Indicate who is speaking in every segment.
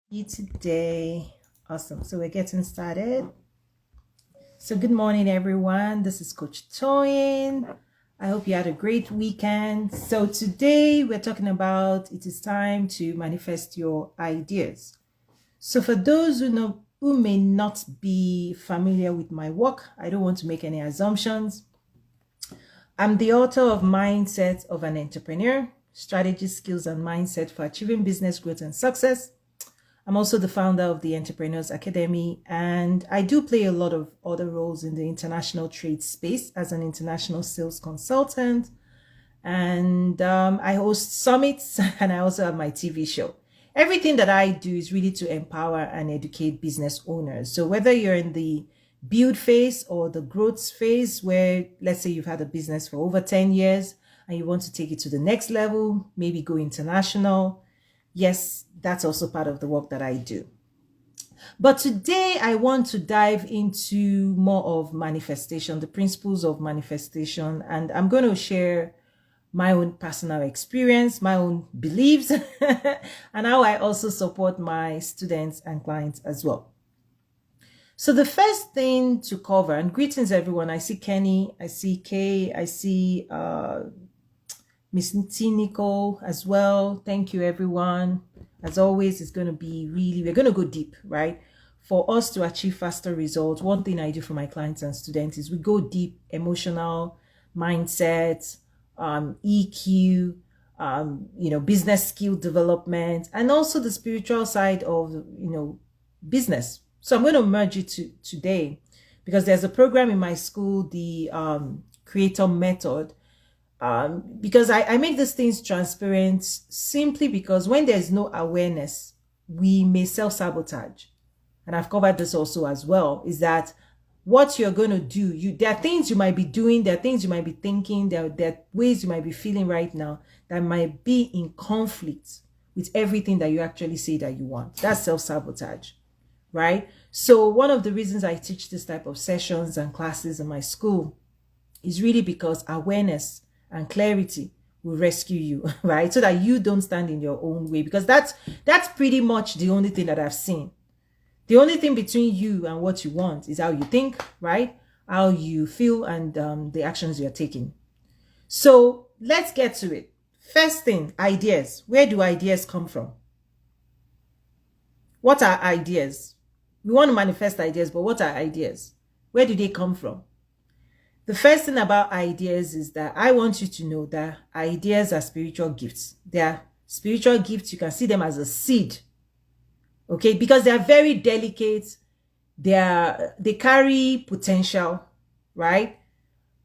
Speaker 1: You today. Awesome. So we're getting started. So good morning, everyone. This is Coach Toyin. I hope you had a great weekend. So today we're talking about it is time to manifest your ideas. So for those who may not be familiar with my work, I don't want to make any assumptions. I'm the author of Mindset of an Entrepreneur, Strategy, Skills, and Mindset for Achieving Business Growth and Success. I'm also the founder of the Entrepreneurs Academy, and I do play a lot of other roles in the international trade space as an international sales consultant. And I host summits, and I also have my TV show. Everything that I do is really to empower and educate business owners. So whether you're in the build phase or the growth phase, where let's say you've had a business for over 10 years and you want to take it to the next level, maybe go international, yes, that's also part of the work that I do. But today I want to dive into more of manifestation, the principles of manifestation, and I'm going to share my own personal experience, my own beliefs, and how I also support my students and clients as well. So the first thing to cover, and greetings everyone. I see Kenny, I see Kay, I see Miss Nicole as well. Thank you, everyone. As always, it's going to be we're going to go deep, right? For us to achieve faster results, one thing I do for my clients and students is we go deep, emotional, mindset, EQ, business skill development, and also the spiritual side of, business. So I'm going to merge it today because there's a program in my school, the Creator Method, because I make these things transparent simply because when there's no awareness, we may self-sabotage. And I've covered this also as well, is that what you're going to do, there are things you might be doing, there are things you might be thinking, there are ways you might be feeling right now that might be in conflict with everything that you actually say that you want. That's self-sabotage, right? So one of the reasons I teach this type of sessions and classes in my school is really because awareness and clarity will rescue you, right? So that you don't stand in your own way, because that's pretty much the only thing that I've seen. The only thing between you and what you want is how you think, right? How you feel and the actions you're taking. So let's get to it. First thing, ideas. Where do ideas come from? What are ideas? We want to manifest ideas, but what are ideas? Where do they come from? The first thing about ideas is that I want you to know that ideas are spiritual gifts. They are spiritual gifts. You can see them as a seed. Okay, because they are very delicate. They carry potential, right?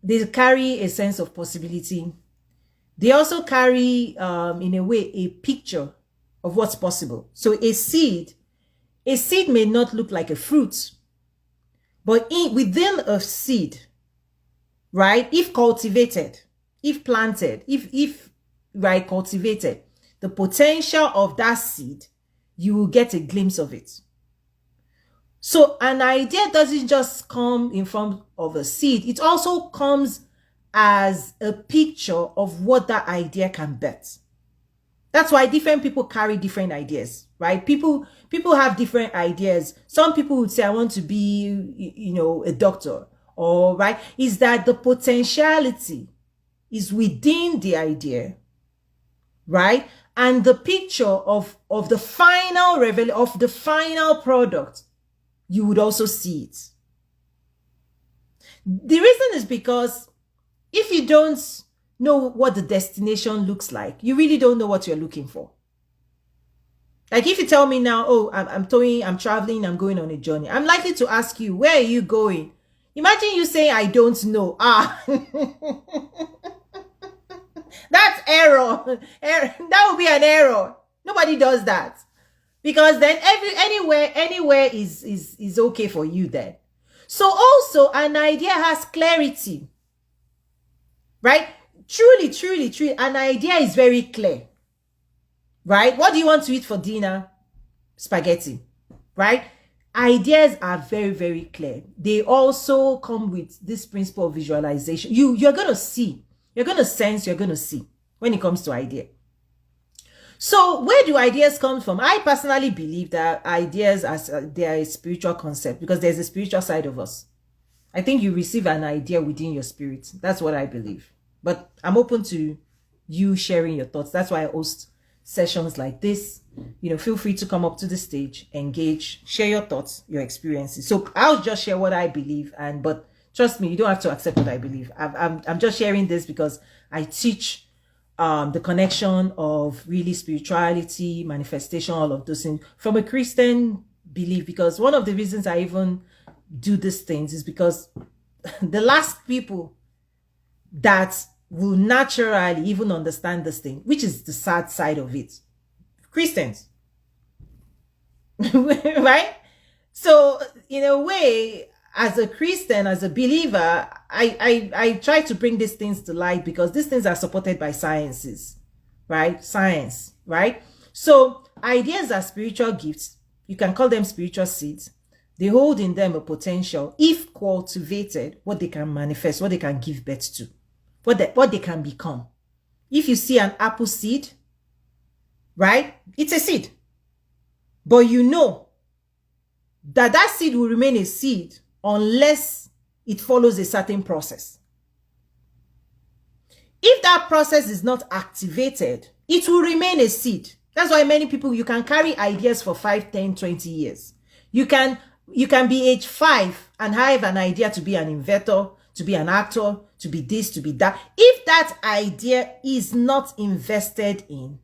Speaker 1: They carry a sense of possibility. They also carry, in a way, a picture of what's possible. So a seed may not look like a fruit, but within a seed, right, if cultivated, if planted, if right, cultivated, the potential of that seed, you will get a glimpse of it. So an idea doesn't just come in form of a seed. It also comes as a picture of what that idea can bet. That's why different people carry different ideas, right? People have different ideas. Some people would say, I want to be, a doctor, or right, is that the potentiality is within the idea, right? And the picture of the final revelation of the final product, you would also see it. The reason is because if you don't know what the destination looks like, you really don't know what you're looking for. Like if you tell me now, oh, I'm traveling, I'm going on a journey, I'm likely to ask you, where are you going? Imagine you saying, I don't know. That's error. That would be an error. Nobody does that. Because then anywhere is okay for you then. So also an idea has clarity. Right? Truly, an idea is very clear. Right? What do you want to eat for dinner? Spaghetti. Right? Ideas are very, very clear. They also come with this principle of visualization. You're going to see, you're going to sense, you're going to see when it comes to idea. So where do ideas come from? I personally believe that ideas they are a spiritual concept, because there's a spiritual side of us. I think you receive an idea within your spirit. That's what I believe. But I'm open to you sharing your thoughts. That's why I host sessions like this. You know, feel free to come up to the stage, engage, share your thoughts, your experiences. So I'll just share what I believe, but trust me, you don't have to accept what I believe. I'm just sharing this because I teach the connection of really spirituality, manifestation, all of those things from a Christian belief. Because one of the reasons I even do these things is because the last people that will naturally even understand this thing, which is the sad side of it, Christians. Right? So in a way, as a Christian, as a believer, I try to bring these things to light, because these things are supported by sciences, right? Science, right? So ideas are spiritual gifts. You can call them spiritual seeds. They hold in them a potential, if cultivated, what they can manifest, what they can give birth to, what they can become. If you see an apple seed, right? It's a seed. But you know that that seed will remain a seed unless it follows a certain process. If that process is not activated, it will remain a seed. That's why many people, you can carry ideas for 5, 10, 20 years. You can be age 5 and have an idea to be an inventor, to be an actor, to be this, to be that. If that idea is not invested in,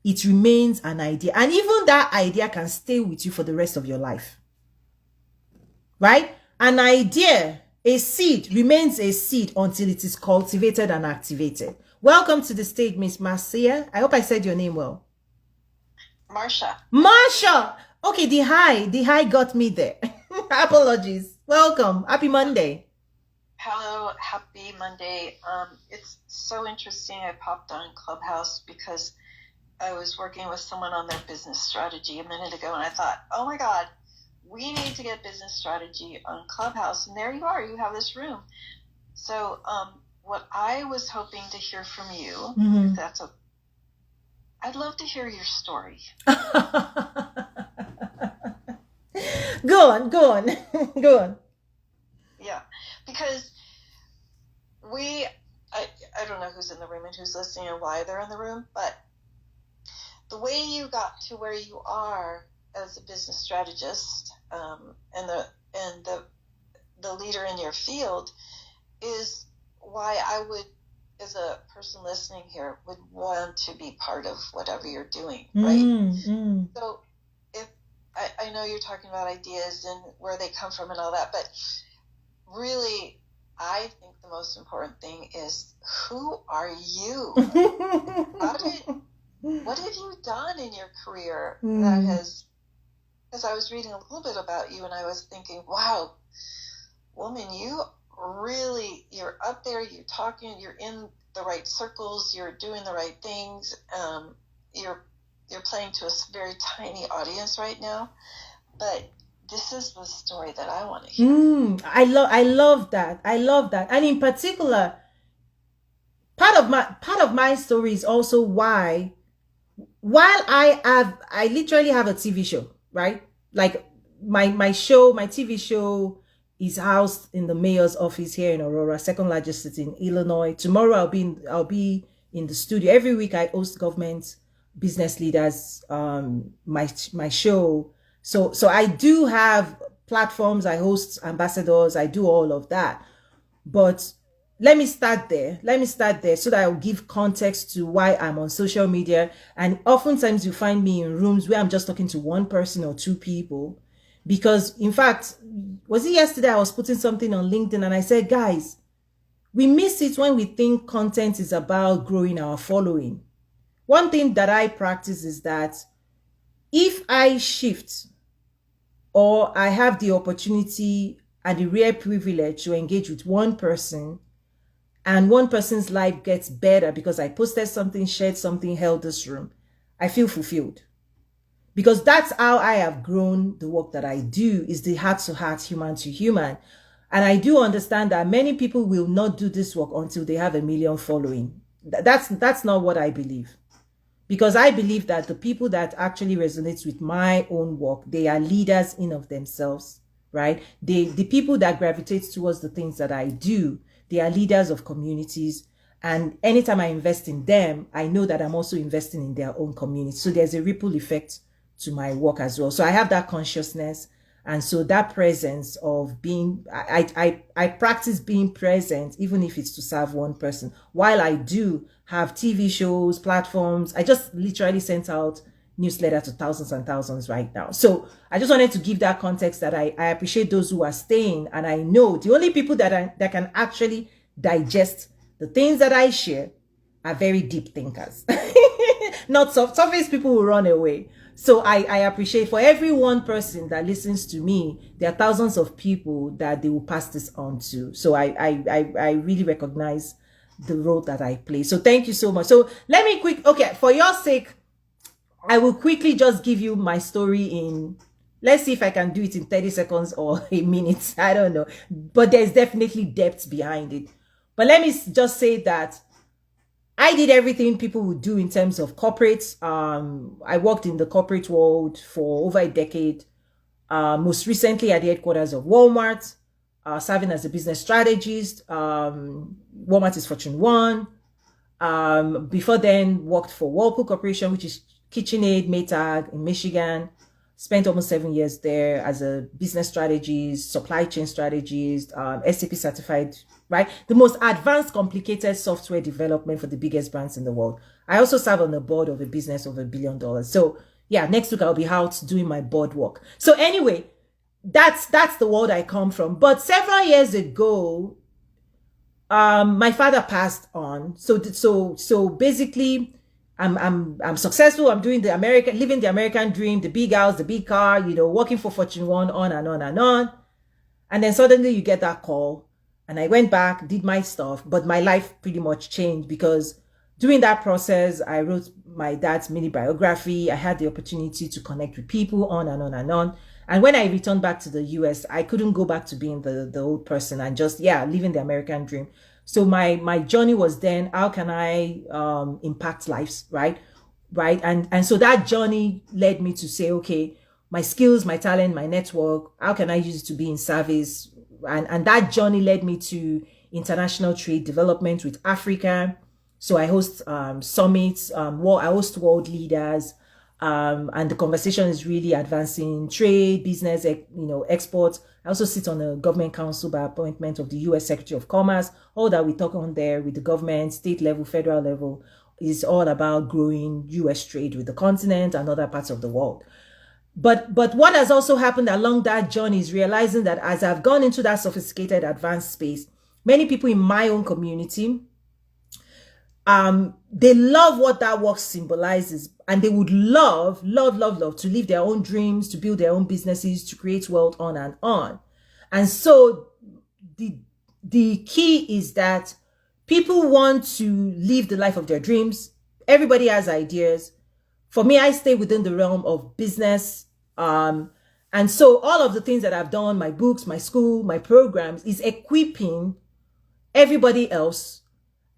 Speaker 1: it remains an idea. And even that idea can stay with you for the rest of your life. Right? An idea, a seed, remains a seed until it is cultivated and activated. Welcome to the stage, Miss Marcia. I hope I said your name well. Marsha. Okay, the high got me there. Apologies. Welcome. Happy Monday.
Speaker 2: Hello, happy Monday. It's so interesting. I popped on Clubhouse because I was working with someone on their business strategy a minute ago, and I thought, oh my God, we need to get business strategy on Clubhouse. And there you are. You have this room. So what I was hoping to hear from you, if that's okay, I'd love to hear your story.
Speaker 1: Go on.
Speaker 2: Yeah, because I don't know who's in the room and who's listening and why they're in the room, but the way you got to where you are as a business strategist and the leader in your field is why I would, as a person listening here, would want to be part of whatever you're doing, right? So if I know you're talking about ideas and where they come from and all that, but really, I think the most important thing is, who are you? What have you done in your career that has, because I was reading a little bit about you and I was thinking, wow, woman, you're up there, you're talking, you're in the right circles, you're doing the right things, you're playing to a very tiny audience right now, but this is the story that I want to hear.
Speaker 1: I love that. And in particular, part of my story is also why, while I literally have a TV show, right? Like my TV show is housed in the mayor's office here in Aurora, second largest city in Illinois. Tomorrow I'll be in the studio. Every week I host government business leaders, my show. So I do have platforms, I host ambassadors, I do all of that. But let me start there so that I'll give context to why I'm on social media. And oftentimes you find me in rooms where I'm just talking to one person or two people. Because in fact, was it yesterday I was putting something on LinkedIn and I said, guys, we miss it when we think content is about growing our following. One thing that I practice is that if I shift or I have the opportunity and the rare privilege to engage with one person, and one person's life gets better because I posted something, shared something, held this room, I feel fulfilled. Because that's how I have grown the work that I do, is the heart to heart, human to human. And I do understand that many people will not do this work until they have 1 million following. That's not what I believe. because I believe that the people that actually resonates with my own work, they are leaders in of themselves, right? The people that gravitate towards the things that I do, they are leaders of communities. And anytime I invest in them, I know that I'm also investing in their own community. So there's a ripple effect to my work as well. So I have that consciousness. And so that presence of being, I practice being present, even if it's to serve one person. While I do have TV shows, platforms, I just literally sent out newsletter to thousands and thousands right now. So I just wanted to give that context that I appreciate those who are staying. And I know the only people that can actually digest the things that I share are very deep thinkers. Not surface people will run away. So I appreciate for every one person that listens to me, there are thousands of people that they will pass this on to. So I really recognize the role that I play. So thank you so much. So let me okay, for your sake, I will quickly just give you my story in, let's see if I can do it in 30 seconds or a minute. I don't know. But there's definitely depth behind it. But let me just say that I did everything people would do in terms of corporate. I worked in the corporate world for over a decade. Most recently at the headquarters of Walmart, serving as a business strategist. Walmart is Fortune 1. Before then, worked for Whirlpool Corporation, which is KitchenAid, Maytag in Michigan. Spent almost 7 years there as a business strategist, supply chain strategist, SAP certified, right? The most advanced, complicated software development for the biggest brands in the world. I also serve on the board of a business of $1 billion. So yeah, next week I'll be out doing my board work. So anyway, that's the world I come from. But several years ago, my father passed on. So basically, I'm successful. I'm doing living the American dream, the big house, the big car, working for Fortune 1, on and on and on. And then suddenly you get that call. And I went back, did my stuff, but my life pretty much changed because during that process, I wrote my dad's mini biography. I had the opportunity to connect with people, on and on and on. And when I returned back to the US, I couldn't go back to being the old person and just, living the American dream. So my journey was then, how can I impact lives, right? And so that journey led me to say, okay, my skills, my talent, my network, how can I use it to be in service? And that journey led me to international trade development with Africa. So I host summits, I host world leaders, and the conversation is really advancing trade, business, exports. I also sit on a government council by appointment of the US Secretary of Commerce. All that we talk on there with the government, state level, federal level, is all about growing US trade with the continent and other parts of the world. But what has also happened along that journey is realizing that as I've gone into that sophisticated, advanced space, many people in my own community, they love what that work symbolizes, and they would love to live their own dreams, to build their own businesses, to create wealth, on and on. And so the key is that people want to live the life of their dreams. Everybody has ideas. For me, I stay within the realm of business. And so all of the things that I've done, my books, my school, my programs, is equipping everybody else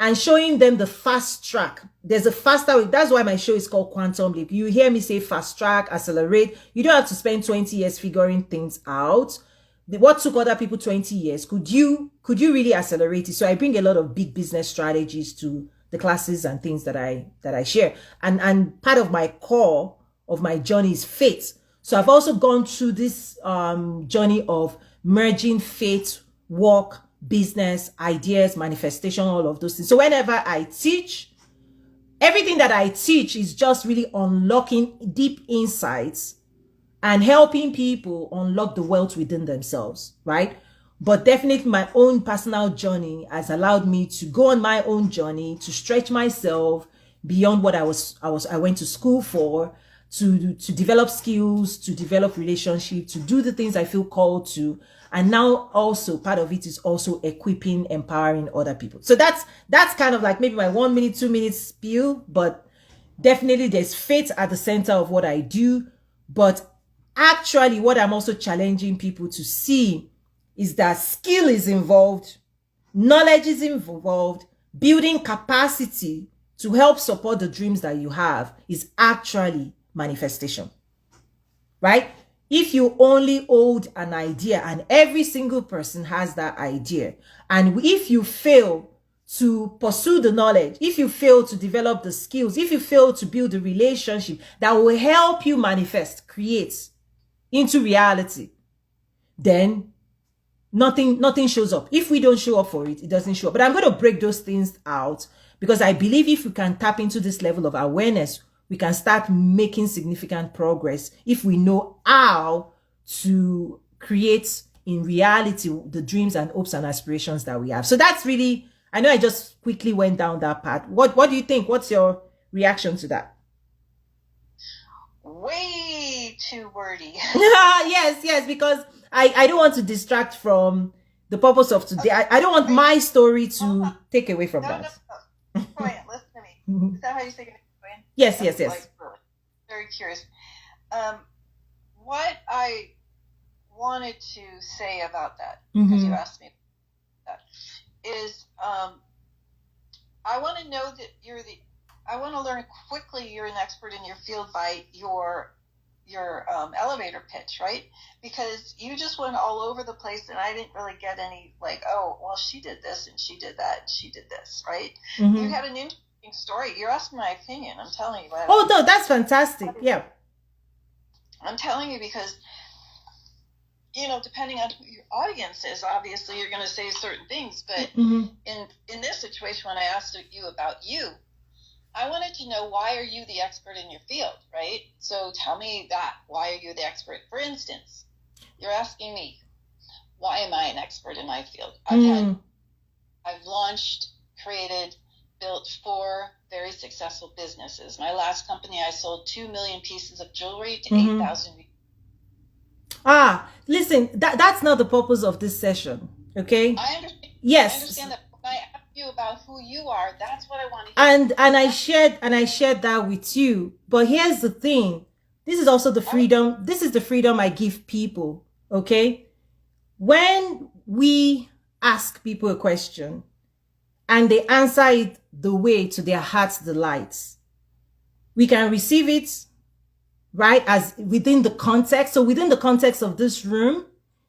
Speaker 1: and showing them the fast track. There's a faster way. That's why my show is called Quantum Leap. You hear me say fast track, accelerate. You don't have to spend 20 years figuring things out. What took other people 20 years, could you really accelerate it? So I bring a lot of big business strategies to the classes and things that I share. And part of my core of my journey is faith. So I've also gone through this journey of merging faith, work, business, ideas, manifestation, all of those things. So whenever I teach, everything that I teach is just really unlocking deep insights and helping people unlock the wealth within themselves, right? But definitely my own personal journey has allowed me to go on my own journey, to stretch myself beyond what I went to school for, to develop skills, to develop relationships, to do the things I feel called to. And now also part of it is also equipping, empowering other people. So that's kind of like maybe my 1 minute, 2 minute spiel, but definitely there's faith at the center of what I do. But actually what I'm also challenging people to see is that skill is involved, knowledge is involved, building capacity to help support the dreams that you have is actually manifestation, right? If you only hold an idea and every single person has that idea, and if you fail to pursue the knowledge, if you fail to develop the skills, if you fail to build the relationship that will help you manifest, create into reality, then nothing shows up. If we don't show up for it, it doesn't show up. But I'm going to break those things out, because I believe if we can tap into this level of awareness, we can start making significant progress if we know how to create in reality the dreams and hopes and aspirations that we have. So that's really, I know I just quickly went down that path. What do you think? What's your reaction to that?
Speaker 2: Way too wordy.
Speaker 1: Yes, because I don't want to distract from the purpose of today. I don't want my story to take away from that.
Speaker 2: No. Wait, listen to me. Is that how you say it?
Speaker 1: Yes.
Speaker 2: Like, really, very curious. What I wanted to say about that, because you asked me that, is I want to know that I want to learn quickly you're an expert in your field by your elevator pitch, right? Because you just went all over the place and I didn't really get any, like, oh, well, she did this and she did that and she did this, right? You had an interesting story. You're asking my opinion. I'm telling you.
Speaker 1: Oh, no, that's fantastic. Yeah.
Speaker 2: I'm telling you because, depending on who your audience is, obviously you're going to say certain things. But in this situation, when I asked you about you, I wanted to know, why are you the expert in your field, right? So tell me that. Why are you the expert? For instance, you're asking me, why am I an expert in my field? I've launched, created, built 4 very successful businesses. My last company, I sold 2 million pieces of jewelry to 8,000 people.
Speaker 1: Listen, that's not the purpose of this session, okay?
Speaker 2: I understand.
Speaker 1: Yes.
Speaker 2: I understand that. When I ask you about who you are, that's what I want to hear.
Speaker 1: And I shared that with you. But here's the thing. This is also the freedom. This is the freedom I give people, okay? When we ask people a question and they answer it the way to their heart's delights, we can receive it, right, as within the context. So within the context of this room,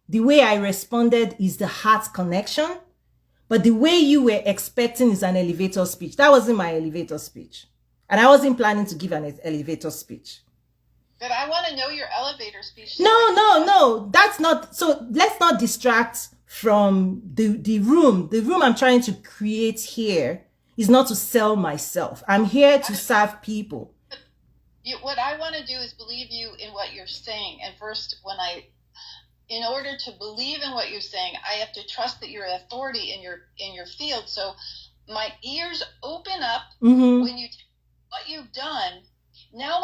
Speaker 1: the way I responded is the heart connection. But the way you were expecting is an elevator speech. That wasn't my elevator speech. And I wasn't planning to give an elevator speech.
Speaker 2: But I want to know your elevator speech.
Speaker 1: No. That's not. So let's not distract from the room. The room I'm trying to create here is not to sell myself. I'm here to serve people.
Speaker 2: What I want to do is believe you in what you're saying. And first, in order to believe in what you're saying, I have to trust that you're an authority in your field. So my ears open up when you what you've done. Now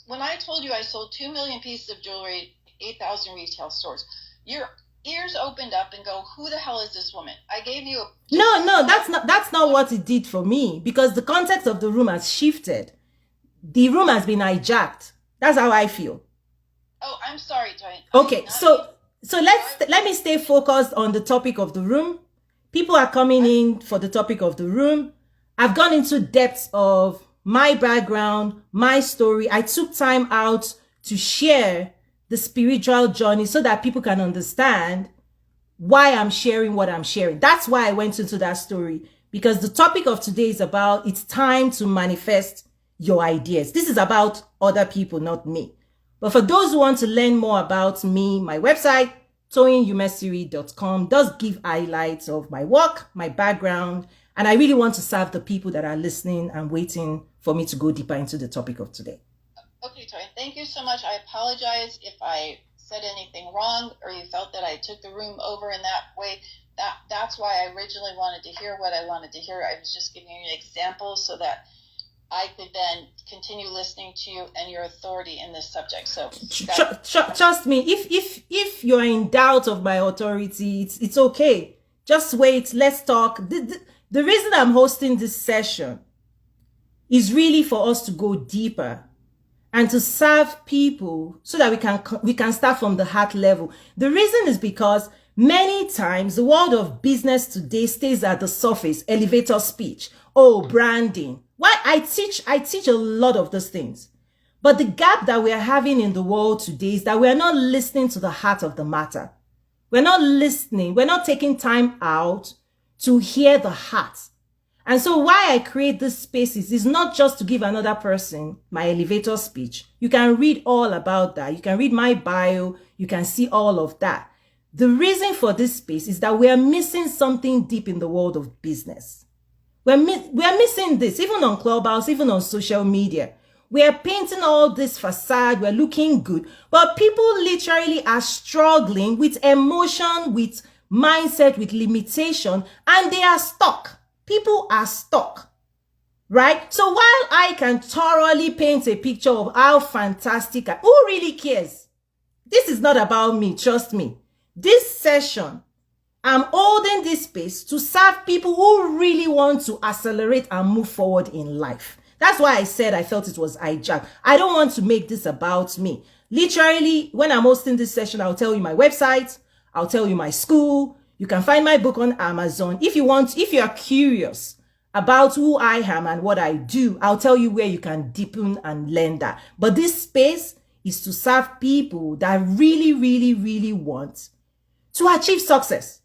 Speaker 2: when I told you I sold 2 million pieces of jewelry, 8,000 retail stores, your ears opened up and go, who the hell is this woman? I gave you
Speaker 1: No, that's not what it did for me, because the context of the room has shifted. The room has been hijacked. That's how I feel.
Speaker 2: Oh, I'm sorry, Toyin.
Speaker 1: Okay, so let me stay focused on the topic of the room. People are coming in for the topic of the room. I've gone into depths of my background, my story. I took time out to share the spiritual journey so that people can understand why I'm sharing what I'm sharing. That's why I went into that story, because the topic of today is about, it's time to manifest your ideas. This is about other people, not me. But for those who want to learn more about me, my website, toyinumesiri.com, does give highlights of my work, my background, and I really want to serve the people that are listening and waiting for me to go deeper into the topic of today.
Speaker 2: Okay, Toyin, thank you so much. I apologize if I said anything wrong or you felt that I took the room over in that way. That's why I originally wanted to hear what I wanted to hear. I was just giving you an example so that I could then continue listening to you and your authority in this subject. So
Speaker 1: trust me, if you're in doubt of my authority, it's okay. Just wait. Let's talk. The reason I'm hosting this session is really for us to go deeper and to serve people so that we can start from the heart level. The reason is because many times the world of business today stays at the surface, elevator speech, oh, branding. Why? I teach a lot of those things. But the gap that we are having in the world today is that we are not listening to the heart of the matter. We're not listening. We're not taking time out to hear the heart. And so why I create these spaces is not just to give another person my elevator speech. You can read all about that. You can read my bio. You can see all of that. The reason for this space is that we are missing something deep in the world of business. We are missing this, even on Clubhouse, even on social media. We are painting all this facade. We're looking good. But people literally are struggling with emotion, with mindset, with limitation, and they are stuck. People are stuck, right? So while I can thoroughly paint a picture of how fantastic, who really cares? This is not about me, trust me. This session, I'm holding this space to serve people who really want to accelerate and move forward in life. That's why I said I felt it was hijacked. I don't want to make this about me. Literally, when I'm hosting this session, I'll tell you my website, I'll tell you my school. You can find my book on Amazon. If you are curious about who I am and what I do, I'll tell you where you can deepen and learn that. But this space is to serve people that really, really, really want to achieve success.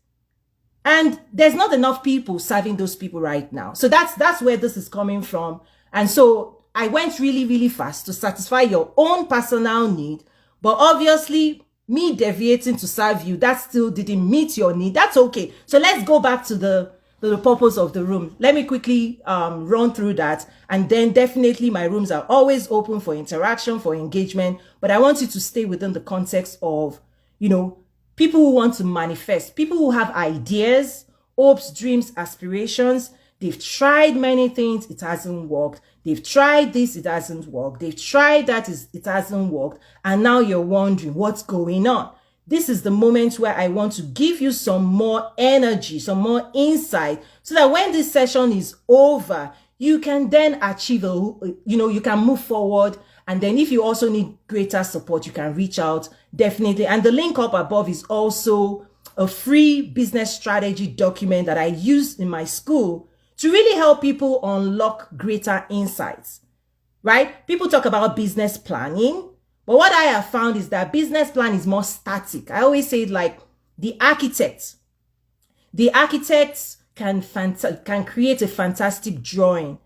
Speaker 1: And there's not enough people serving those people right now. So that's where this is coming from. And so I went really, really fast to satisfy your own personal need. But obviously, me deviating to serve you, that still didn't meet your need. That's okay. So let's go back to the purpose of the room. Let me quickly run through that. And then definitely my rooms are always open for interaction, for engagement. But I want you to stay within the context of, people who want to manifest, people who have ideas, hopes, dreams, aspirations. They've tried many things, it hasn't worked. They've tried this, it hasn't worked. They've tried that, it hasn't worked. And now you're wondering what's going on. This is the moment where I want to give you some more energy, some more insight, so that when this session is over, you can then achieve, you can move forward. And then if you also need greater support, you can reach out, definitely. And the link up above is also a free business strategy document that I use in my school to really help people unlock greater insights, right? People talk about business planning, but what I have found is that business plan is more static. I always say it like the architects. The architects can create a fantastic drawing.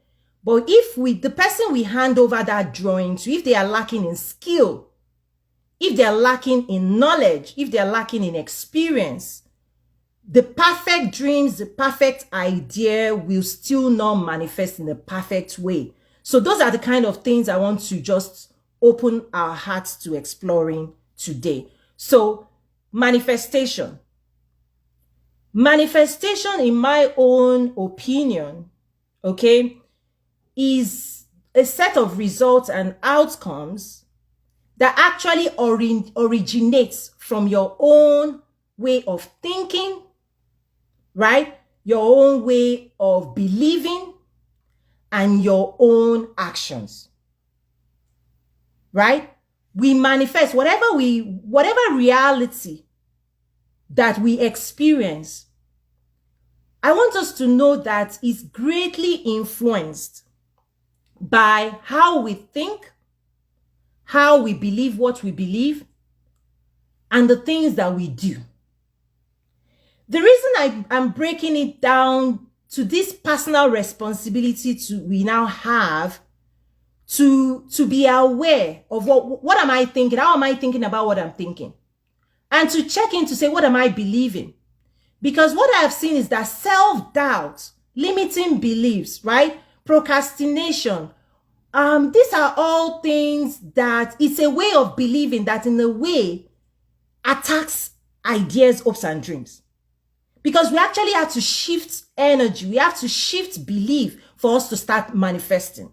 Speaker 1: But if the person we hand over that drawing to, if they are lacking in skill, if they are lacking in knowledge, if they are lacking in experience, the perfect dreams, the perfect idea will still not manifest in a perfect way. So those are the kind of things I want to just open our hearts to exploring today. So manifestation. Manifestation, in my own opinion, okay, is a set of results and outcomes that actually originates from your own way of thinking, right? Your own way of believing and your own actions, right? We manifest whatever reality that we experience. I want us to know that it's greatly influenced by how we think, how we believe what we believe, and the things that we do. The reason I'm breaking it down to this personal responsibility we now have to be aware of what am I thinking, how am I thinking about what I'm thinking, and to check in to say, what am I believing? Because what I have seen is that self-doubt, limiting beliefs, right? Procrastination, these are all things that it's a way of believing that in a way attacks ideas, hopes, and dreams. Because we actually have to shift energy. We have to shift belief for us to start manifesting.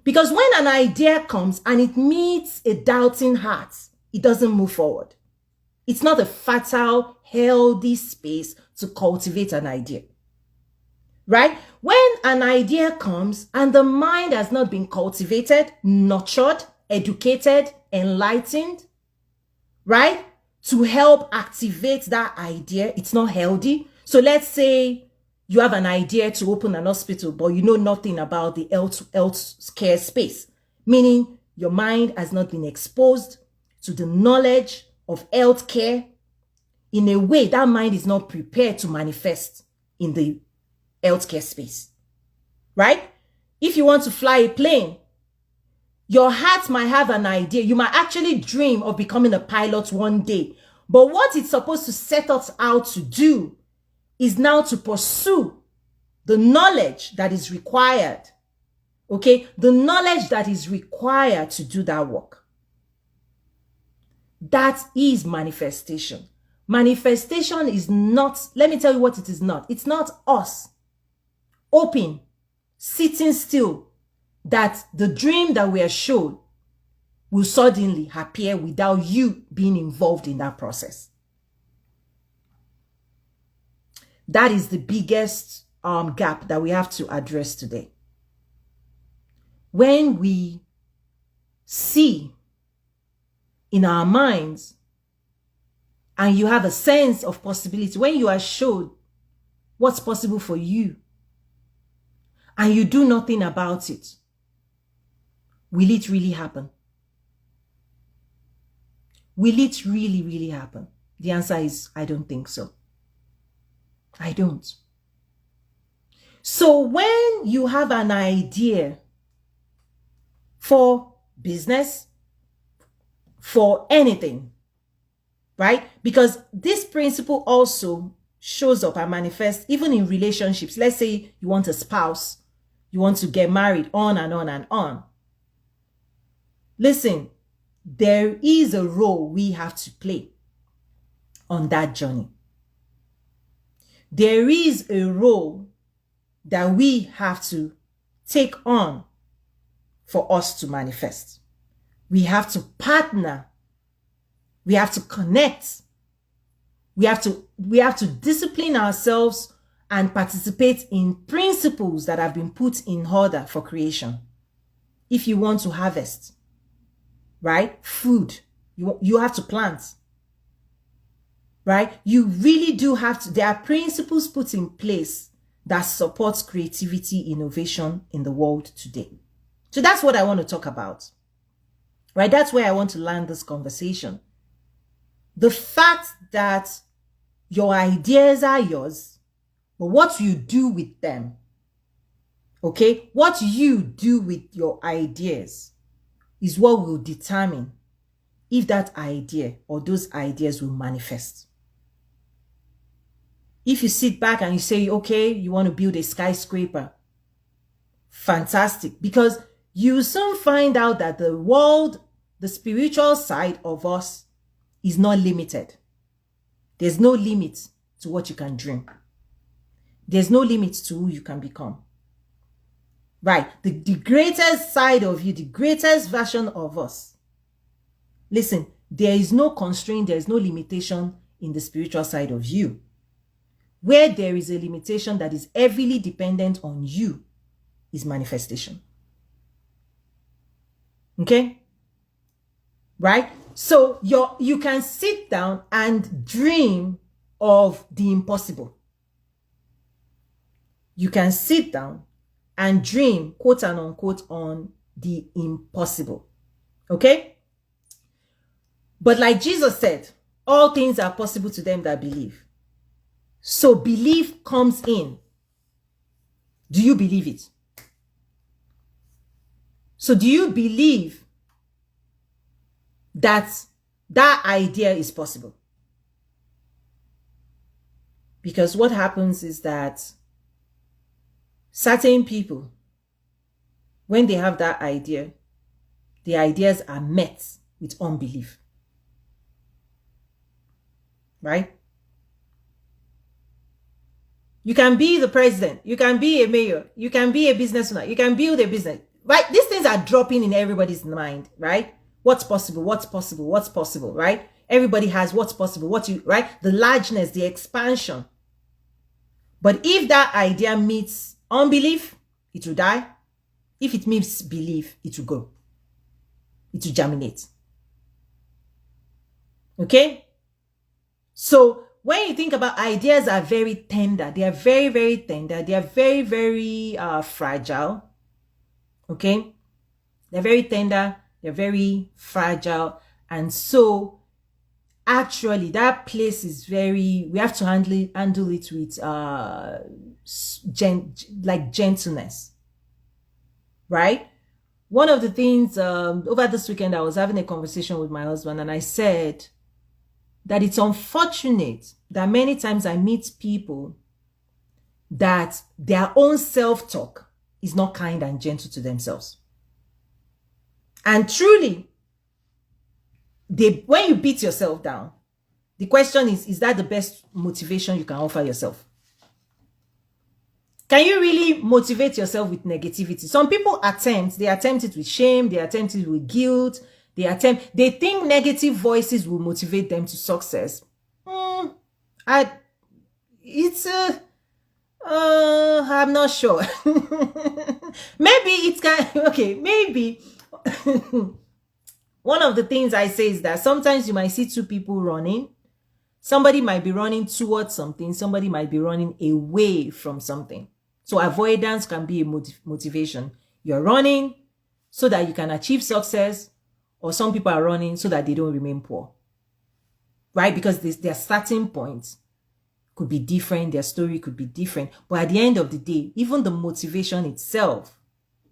Speaker 1: Because when an idea comes and it meets a doubting heart, it doesn't move forward. It's not a fertile, healthy space to cultivate an idea. Right? When an idea comes and the mind has not been cultivated, nurtured, educated, enlightened, right? To help activate that idea, it's not healthy. So let's say you have an idea to open an hospital, but you know nothing about the health care space, meaning your mind has not been exposed to the knowledge of health care. In a way, that mind is not prepared to manifest in the healthcare space, right? If you want to fly a plane, your heart might have an idea. You might actually dream of becoming a pilot one day. But what it's supposed to set us out to do is now to pursue the knowledge that is required. Okay? The knowledge that is required to do that work. That is manifestation. Manifestation is not, let me tell you what it is not. It's not us open, sitting still, that the dream that we are shown will suddenly appear without you being involved in that process. That is the biggest gap that we have to address today. When we see in our minds and you have a sense of possibility, when you are shown what's possible for you and you do nothing about it, will it really happen? Will it really, really happen? The answer is, I don't think so. I don't. So when you have an idea for business, for anything, right? Because this principle also shows up and manifests even in relationships. Let's say you want a spouse, you want to get married, on and on and on. Listen, there is a role we have to play on that journey. There is a role that we have to take on for us to manifest. We have to partner. We have to connect. We have to discipline ourselves and participate in principles that have been put in order for creation. If you want to harvest, right? Food, you have to plant, right? You really do have to. There are principles put in place that supports creativity, innovation in the world today. So that's what I want to talk about, right? That's where I want to land this conversation. The fact that your ideas are yours, but what you do with them, okay? What you do with your ideas is what will determine if that idea or those ideas will manifest. If you sit back and you say, okay, you want to build a skyscraper, fantastic, because you soon find out that the world, the spiritual side of us is not limited. There's no limit to what you can dream. There's no limit to who you can become. Right? The greatest side of you, the greatest version of us. Listen, there is no constraint, there is no limitation in the spiritual side of you. Where there is a limitation that is heavily dependent on you is manifestation. Okay? Right? So you can sit down and dream of the impossible. You can sit down and dream, quote and unquote, on the impossible. Okay? But like Jesus said, all things are possible to them that believe. So belief comes in. Do you believe it? So do you believe that that idea is possible? Because what happens is that certain people, when they have that idea, the ideas are met with unbelief. Right? You can be the president, you can be a mayor, you can be a business owner, you can build a business. Right? These things are dropping in everybody's mind, right? What's possible? What's possible? What's possible? Right? Everybody has what's possible, right? The largeness, the expansion. But if that idea meets unbelief, it will die. If it meets belief, it will go. It will germinate. Okay? So when you think about ideas are very tender, they are very, very tender, they are very, very fragile. Okay, they're very tender, they're very fragile, and so actually that place is very, we have to handle it with gentleness, right? One of the things over this weekend, I was having a conversation with my husband, and I said that it's unfortunate that many times I meet people that their own self-talk is not kind and gentle to themselves. And truly, when you beat yourself down, the question is that the best motivation you can offer yourself? Can you really motivate yourself with negativity? Some people attempt it with shame, they attempt it with guilt, they think negative voices will motivate them to success. I'm not sure. Maybe it's maybe one of the things I say is that sometimes you might see two people running. Somebody might be running towards something, somebody might be running away from something. So avoidance can be a motivation. You're running so that you can achieve success, or some people are running so that they don't remain poor. Right? Because their starting points could be different, their story could be different. But at the end of the day, even the motivation itself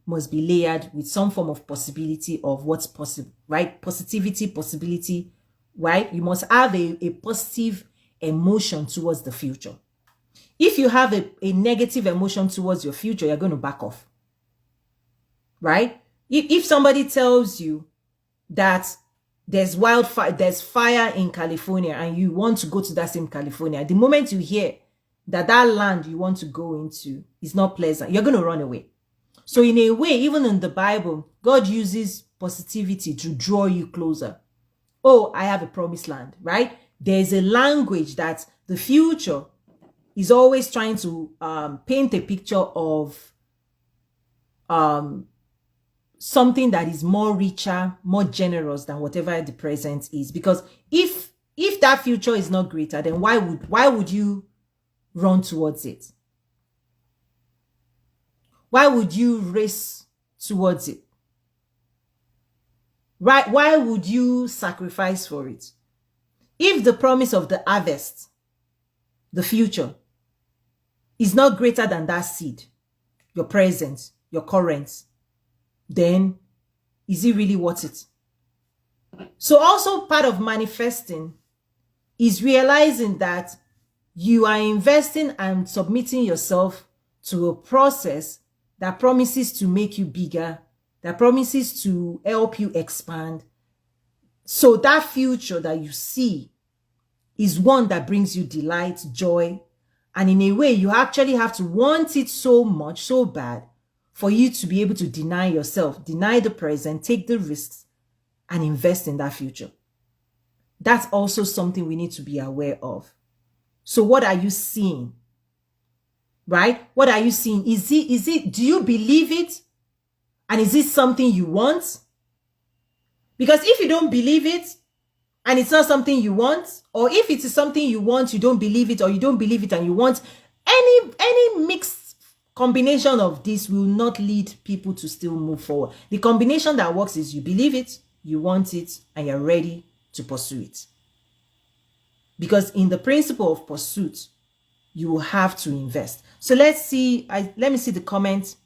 Speaker 1: must be layered with some form of possibility of what's possible, right? Positivity, possibility, right? You must have a positive emotion towards the future. If you have a negative emotion towards your future, you're going to back off, right? If somebody tells you that there's wildfire, there's fire in California, and you want to go to that same California, the moment you hear that land you want to go into is not pleasant, you're going to run away. So in a way, even in the Bible, God uses positivity to draw you closer. Oh, I have a promised land, right? There's a language that the future is always trying to paint a picture of something that is more richer, more generous than whatever the present is. Because if that future is not greater, then why would you run towards it? Why would you race towards it? Right? Why would you sacrifice for it? If the promise of the harvest, the future, is not greater than that seed, your present, your current, then is it really worth it? So also part of manifesting is realizing that you are investing and submitting yourself to a process that promises to make you bigger, that promises to help you expand. So that future that you see is one that brings you delight, joy, and in a way, you actually have to want it so much, so bad, for you to be able to deny yourself, deny the present, take the risks, and invest in that future. That's also something we need to be aware of. So what are you seeing? Right? What are you seeing? Is it, do you believe it? And is it something you want? Because if you don't believe it, and it's not something you want, or if it is something you want, you don't believe it, or you don't believe it and you want, any mixed combination of this will not lead people to still move forward. The combination that works is you believe it, you want it, and you're ready to pursue it. Because in the principle of pursuit, you will have to invest. So let's see, let me see the comments.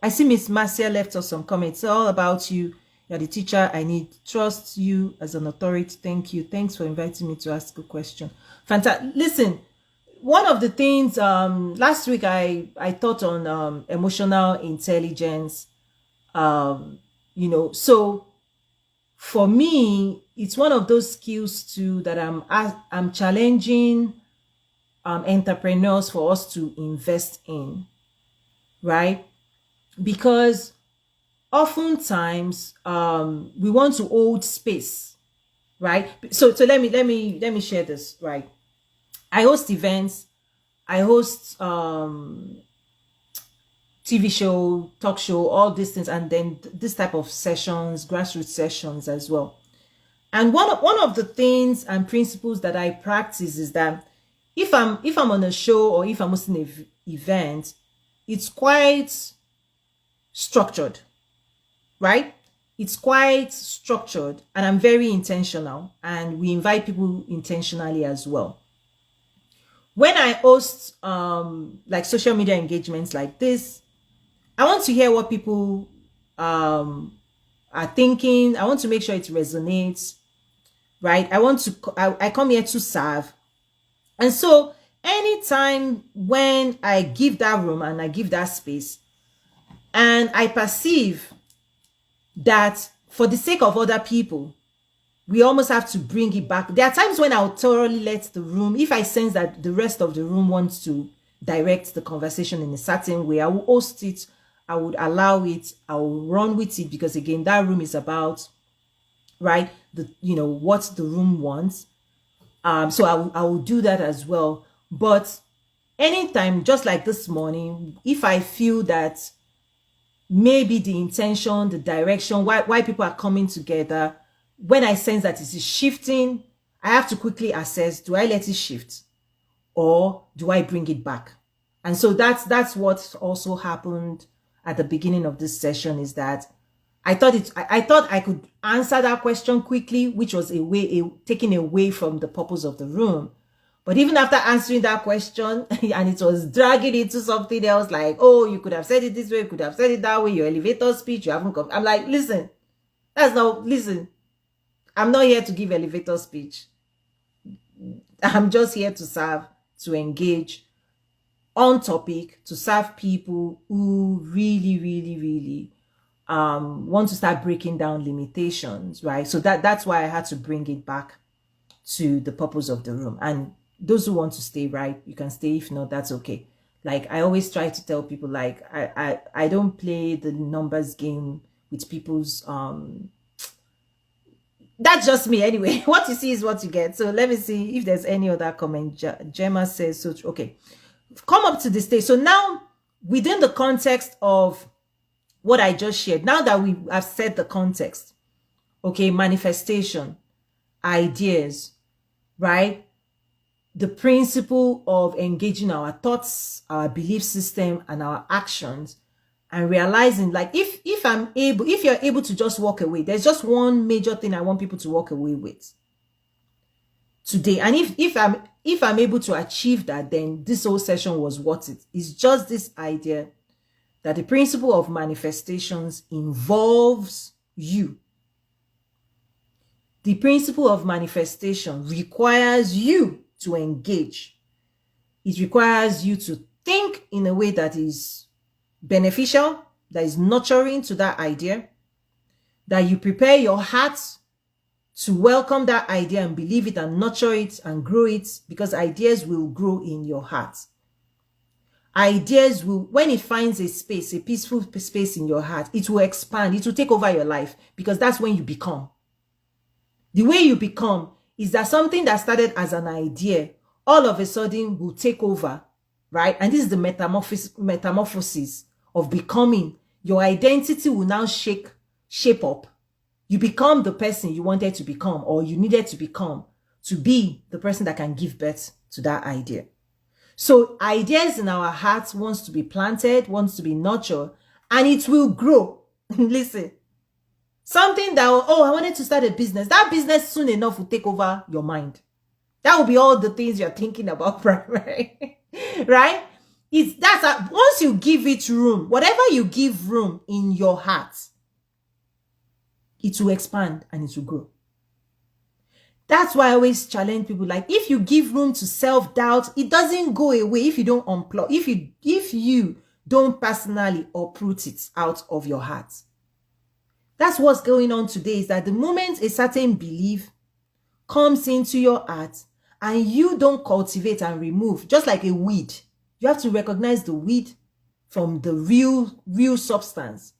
Speaker 1: I see Miss Marcia left us some comments. It's all about you. You're the teacher. I need trust you as an authority. Thank you. Thanks for inviting me to ask a question. Fantastic. Listen, one of the things last week I taught on emotional intelligence. So for me, it's one of those skills too that I'm challenging entrepreneurs for us to invest in, right? Because oftentimes we want to hold space, right? So let me share this, right? I host events, I host TV show, talk show, all these things, and then this type of sessions, grassroots sessions as well. And one of the things and principles that I practice is that if I'm on a show or if I'm hosting an event, it's quite structured, right? It's quite structured, and I'm very intentional, and we invite people intentionally as well. When I host like social media engagements like this, I want to hear what people are thinking. I want to make sure it resonates, right? I come here to serve. And so anytime when I give that room and I give that space, and I perceive that for the sake of other people, we almost have to bring it back. There are times when I'll thoroughly let the room, if I sense that the rest of the room wants to direct the conversation in a certain way, I will host it, I would allow it, I will run with it, because again, that room is about, right, what the room wants. So I will do that as well. But anytime, just like this morning, if I feel that maybe the intention, the direction, why people are coming together, when I sense that it is shifting, I have to quickly assess, do I let it shift or do I bring it back? And so that's what also happened at the beginning of this session, is that I thought I could answer that question quickly, which was taking away from the purpose of the room. But even after answering that question, and it was dragging into something else, like, oh, you could have said it this way, you could have said it that way, your elevator speech, you haven't come. I'm like, listen, I'm not here to give elevator speech. I'm just here to serve, to engage on topic, to serve people who really, really, really want to start breaking down limitations, right? So that's why I had to bring it back to the purpose of the room. And those who want to stay, right, you can stay. If not, that's okay. Like I always try to tell people, like I don't play the numbers game with people's that's just me anyway. What you see is what you get. So let me see if there's any other comment. Gemma says, so okay, come up to the stage. So now, within the context of what I just shared, now that we have set the context, okay, manifestation, ideas, right? The principle of engaging our thoughts, our belief system, and our actions, and realizing, like, if you're able to just walk away, there's just one major thing I want people to walk away with today. And if I'm able to achieve that, then this whole session was worth it. It's just this idea that the principle of manifestations involves you. The principle of manifestation requires you to engage. It requires you to think in a way that is beneficial, that is nurturing to that idea, that you prepare your heart to welcome that idea and believe it and nurture it and grow it, because ideas will grow in your heart. Ideas will, when it finds a space, a peaceful space in your heart, it will expand, it will take over your life, because that's when you become. The way you become is that something that started as an idea, all of a sudden will take over, right? And this is the metamorphosis of becoming. Your identity will now shape up. You become the person you wanted to become, or you needed to become, to be the person that can give birth to that idea. So ideas in our hearts wants to be planted, wants to be nurtured, and it will grow. Listen, something that, oh, I wanted to start a business. That business soon enough will take over your mind. That will be all the things you're thinking about, right? Right? Once you give it room, whatever you give room in your heart, it will expand and it will grow. That's why I always challenge people, like, if you give room to self-doubt, it doesn't go away if you don't unplug, if you don't personally uproot it out of your heart. That's what's going on today, is that the moment a certain belief comes into your heart and you don't cultivate and remove, just like a weed, you have to recognize the weed from the real substance.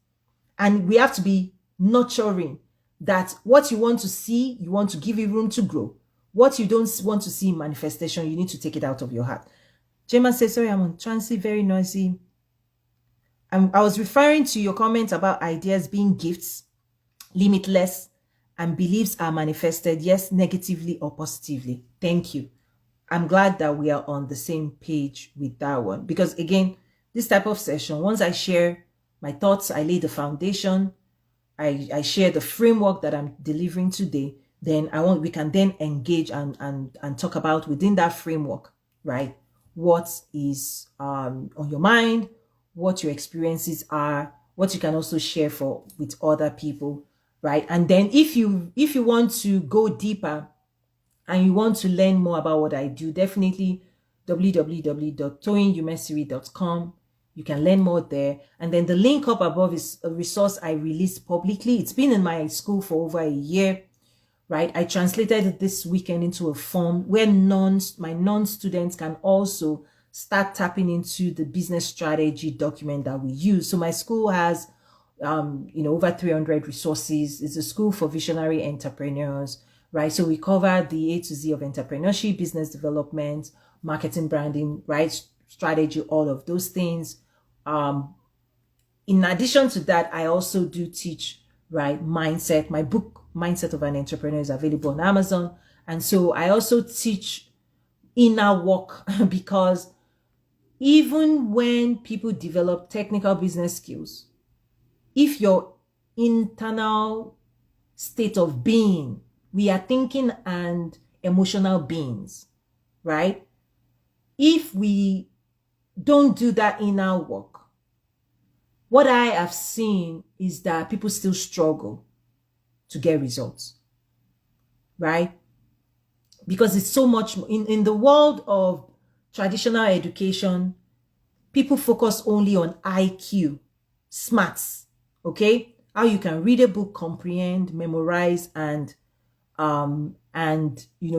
Speaker 1: And we have to be nurturing that. What you want to see, you want to give it room to grow. What you don't want to see in manifestation, you need to take it out of your heart. Gemma says, sorry, I'm on transit, very noisy. I was referring to your comment about ideas being gifts, limitless, and beliefs are manifested, yes, negatively or positively. Thank you. I'm glad that we are on the same page with that one, because again, this type of session, once I share my thoughts, I lay the foundation, I share the framework that I'm delivering today, then we can then engage and talk about within that framework, right? What is on your mind, what your experiences are, what you can also share with other people, right? And then if you want to go deeper and you want to learn more about what I do, definitely www.toyinumesiri.com. You can learn more there. And then the link up above is a resource I released publicly. It's been in my school for over a year, right? I translated it this weekend into a form where my non-students can also start tapping into the business strategy document that we use. So my school has, over 300 resources. It's a school for visionary entrepreneurs, right? So we cover the A to Z of entrepreneurship, business development, marketing, branding, right? Strategy, all of those things. In addition to that, I also do teach, right, mindset. My book, Mindset of an Entrepreneur, is available on Amazon. And so I also teach inner work because even when people develop technical business skills, if your internal state of being, we are thinking and emotional beings, right? If we don't do that inner work, what I have seen is that people still struggle to get results, right? Because it's so much in the world of traditional education, people focus only on IQ, smarts, okay? How you can read a book, comprehend, memorize, and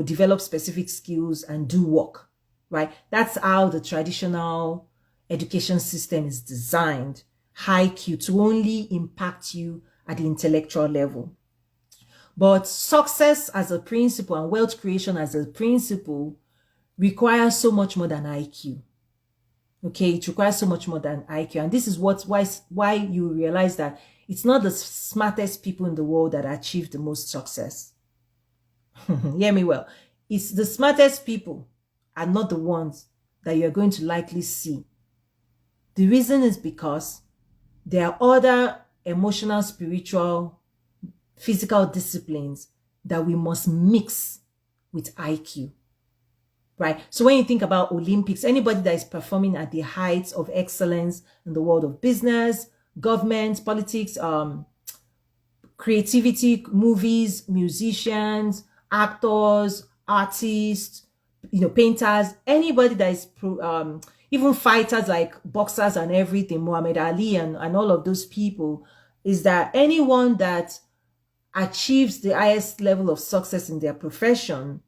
Speaker 1: develop specific skills and do work, right? That's how the traditional education system is designed. High Q, to only impact you at the intellectual level. But success as a principle and wealth creation as a principle requires so much more than IQ. Okay, it requires so much more than IQ. And this is why you realize that it's not the smartest people in the world that achieve the most success. Hear me well. It's the smartest people are not the ones that you're going to likely see. The reason is because there are other emotional, spiritual, physical disciplines that we must mix with IQ, right? So when you think about Olympics, anybody that is performing at the heights of excellence in the world of business, government, politics, creativity, movies, musicians, actors, artists, painters, anybody that is even fighters like boxers and everything, Muhammad Ali and all of those people, is that anyone that achieves the highest level of success in their profession,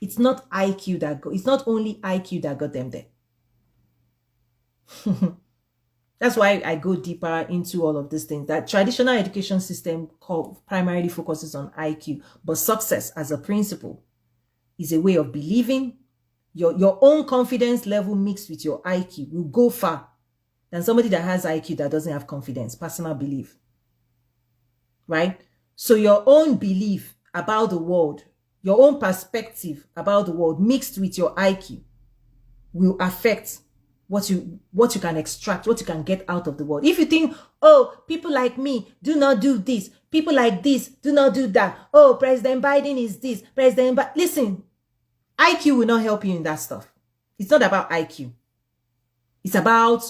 Speaker 1: it's not it's not only IQ that got them there. That's why I go deeper into all of these things. That traditional education system primarily focuses on IQ, but success as a principle is a way of believing. Your own confidence level mixed with your IQ will go far than somebody that has IQ that doesn't have confidence, personal belief, right? So your own belief about the world, your own perspective about the world mixed with your IQ will affect what you can extract, what you can get out of the world. If you think, oh, people like me do not do this, people like this do not do that, oh, President Biden is this, listen, IQ will not help you in that stuff. It's not about IQ. It's about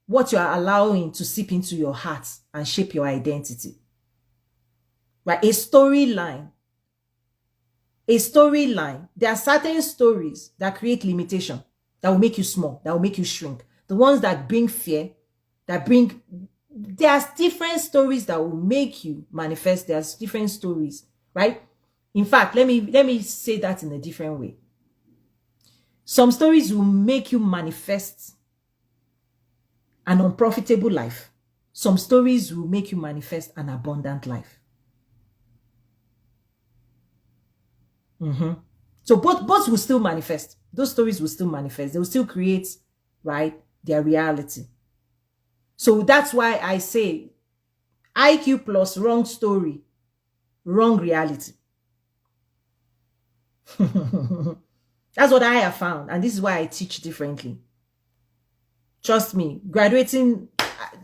Speaker 1: what you are allowing to seep into your heart and shape your identity. Right? A storyline. There are certain stories that create limitation, that will make you small, that will make you shrink. The ones that bring fear, there's different stories that will make you manifest. There's different stories, right? In fact, let me say that in a different way. Some stories will make you manifest an unprofitable life. Some stories will make you manifest an abundant life. So both will still manifest. Those stories will still manifest. They will still create, right, their reality. So that's why I say IQ plus wrong story, wrong reality. That's what I have found, and this is why I teach differently. Trust me, graduating,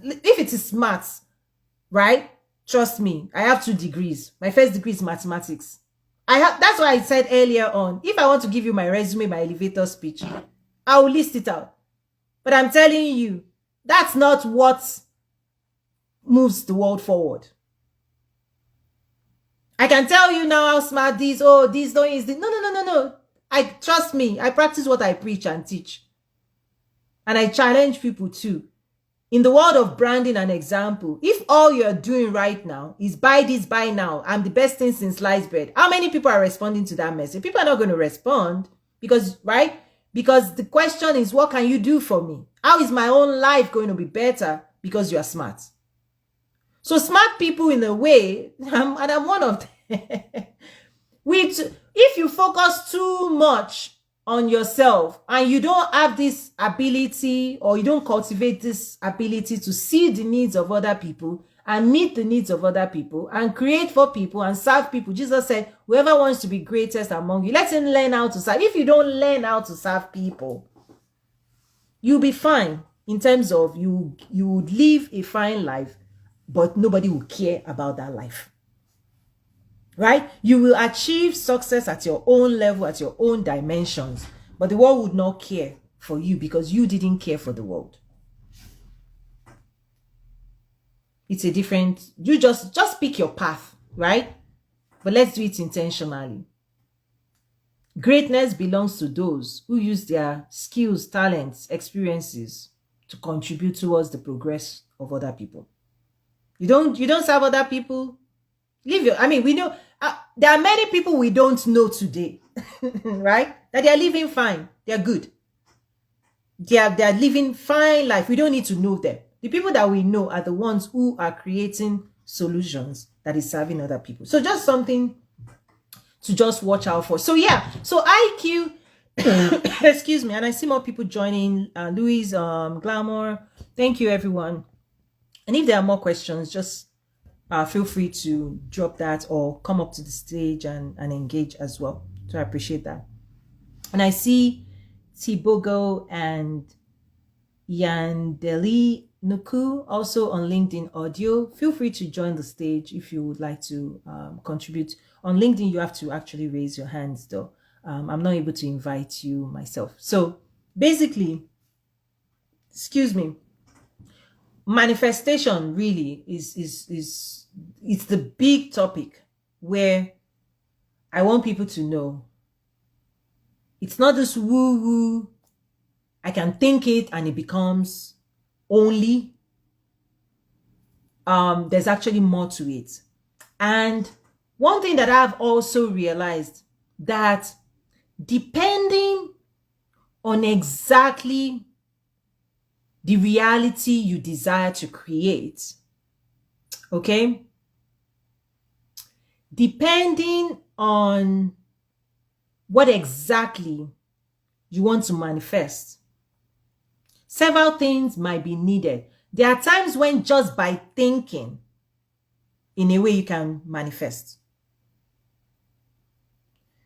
Speaker 1: if it is maths, right? Trust me, I have 2 degrees. My first degree is mathematics. That's why I said earlier on, if I want to give you my resume, my elevator speech, I will list it out. But I'm telling you, that's not what moves the world forward. I can tell you now how smart these don't is this. No. Trust me, I practice what I preach and teach. And I challenge people too. In the world of branding and example, if all you're doing right now is buy this, buy now, I'm the best thing since sliced bread, how many people are responding to that message? People are not going to respond because, right? Because the question is, what can you do for me? How is my own life going to be better because you are smart? So smart people, in a way, and I'm one of them, if you focus too much on yourself and you don't have this ability, or you don't cultivate this ability to see the needs of other people and meet the needs of other people and create for people and serve people. Jesus said, whoever wants to be greatest among you, let him learn how to serve. If you don't learn how to serve people, you'll be fine in terms of you would live a fine life, but nobody will care about that life. Right? You will achieve success at your own level, at your own dimensions, but the world would not care for you because you didn't care for the world. It's a different, you just pick your path, right? But let's do it intentionally. Greatness belongs to those who use their skills, talents, experiences to contribute towards the progress of other people. You don't serve other people. We know there are many people we don't know today, right? That they are living fine. They are good. They are living fine life. We don't need to know them. The people that we know are the ones who are creating solutions that is serving other people. So just something to just watch out for. So yeah, so IQ, excuse me, and I see more people joining. Louise, Glamour, thank you everyone. And if there are more questions, just feel free to drop that or come up to the stage and engage as well. So I appreciate that. And I see Tibogo and Yandeli Nuku also on LinkedIn audio. Feel free to join the stage if you would like to contribute. On LinkedIn, you have to actually raise your hands though. I'm not able to invite you myself. So basically, excuse me, manifestation really is it's the big topic where I want people to know it's not this woo-woo, I can think it and it becomes only. There's actually more to it. And one thing that I've also realized, that depending on exactly the reality you desire to create, okay, depending on what exactly you want to manifest, several things might be needed. There are times when just by thinking in a way you can manifest.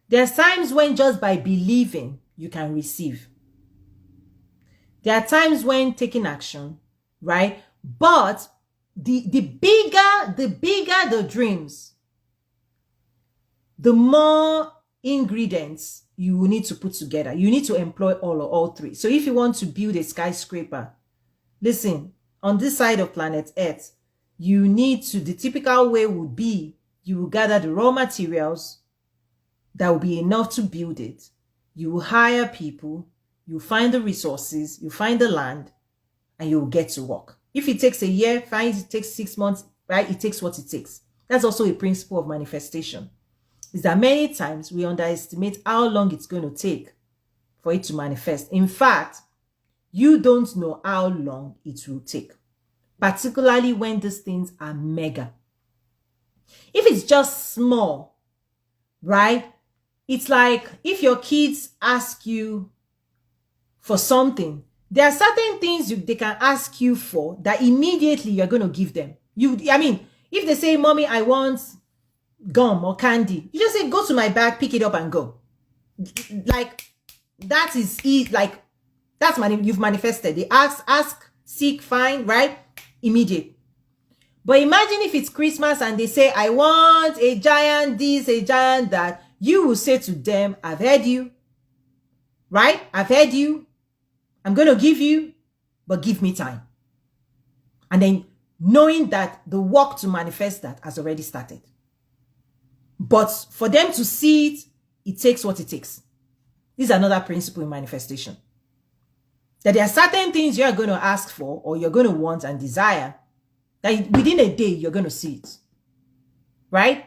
Speaker 1: There are times when just by believing you can receive. There are times when taking action, right? But the bigger the dreams, the more ingredients you will need to put together. You need to employ all three. So if you want to build a skyscraper, listen, on this side of planet Earth, you need to, the typical way would be, you will gather the raw materials that will be enough to build it. You will hire people, you find the resources, you find the land, and you will get to work. If it takes a year, fine. It takes 6 months, right? It takes what it takes. That's also a principle of manifestation. Is that many times we underestimate how long it's going to take for it to manifest. In fact, you don't know how long it will take, particularly when these things are mega. If it's just small, right? It's like if your kids ask you for something, there are certain things they can ask you for that immediately you're going to give them. If they say, Mommy, I want gum or candy. You just say, go to my bag, pick it up and go. Like, that is it. Like, that's you've manifested. They ask, seek, find, right? Immediate. But imagine if it's Christmas and they say, I want a giant this, a giant that. You will say to them, I've heard you. Right? I've heard you. I'm going to give you, but give me time. And then knowing that the work to manifest that has already started. But for them to see it, it takes what it takes. This is another principle in manifestation. That there are certain things you're going to ask for or you're going to want and desire that within a day you're going to see it. Right?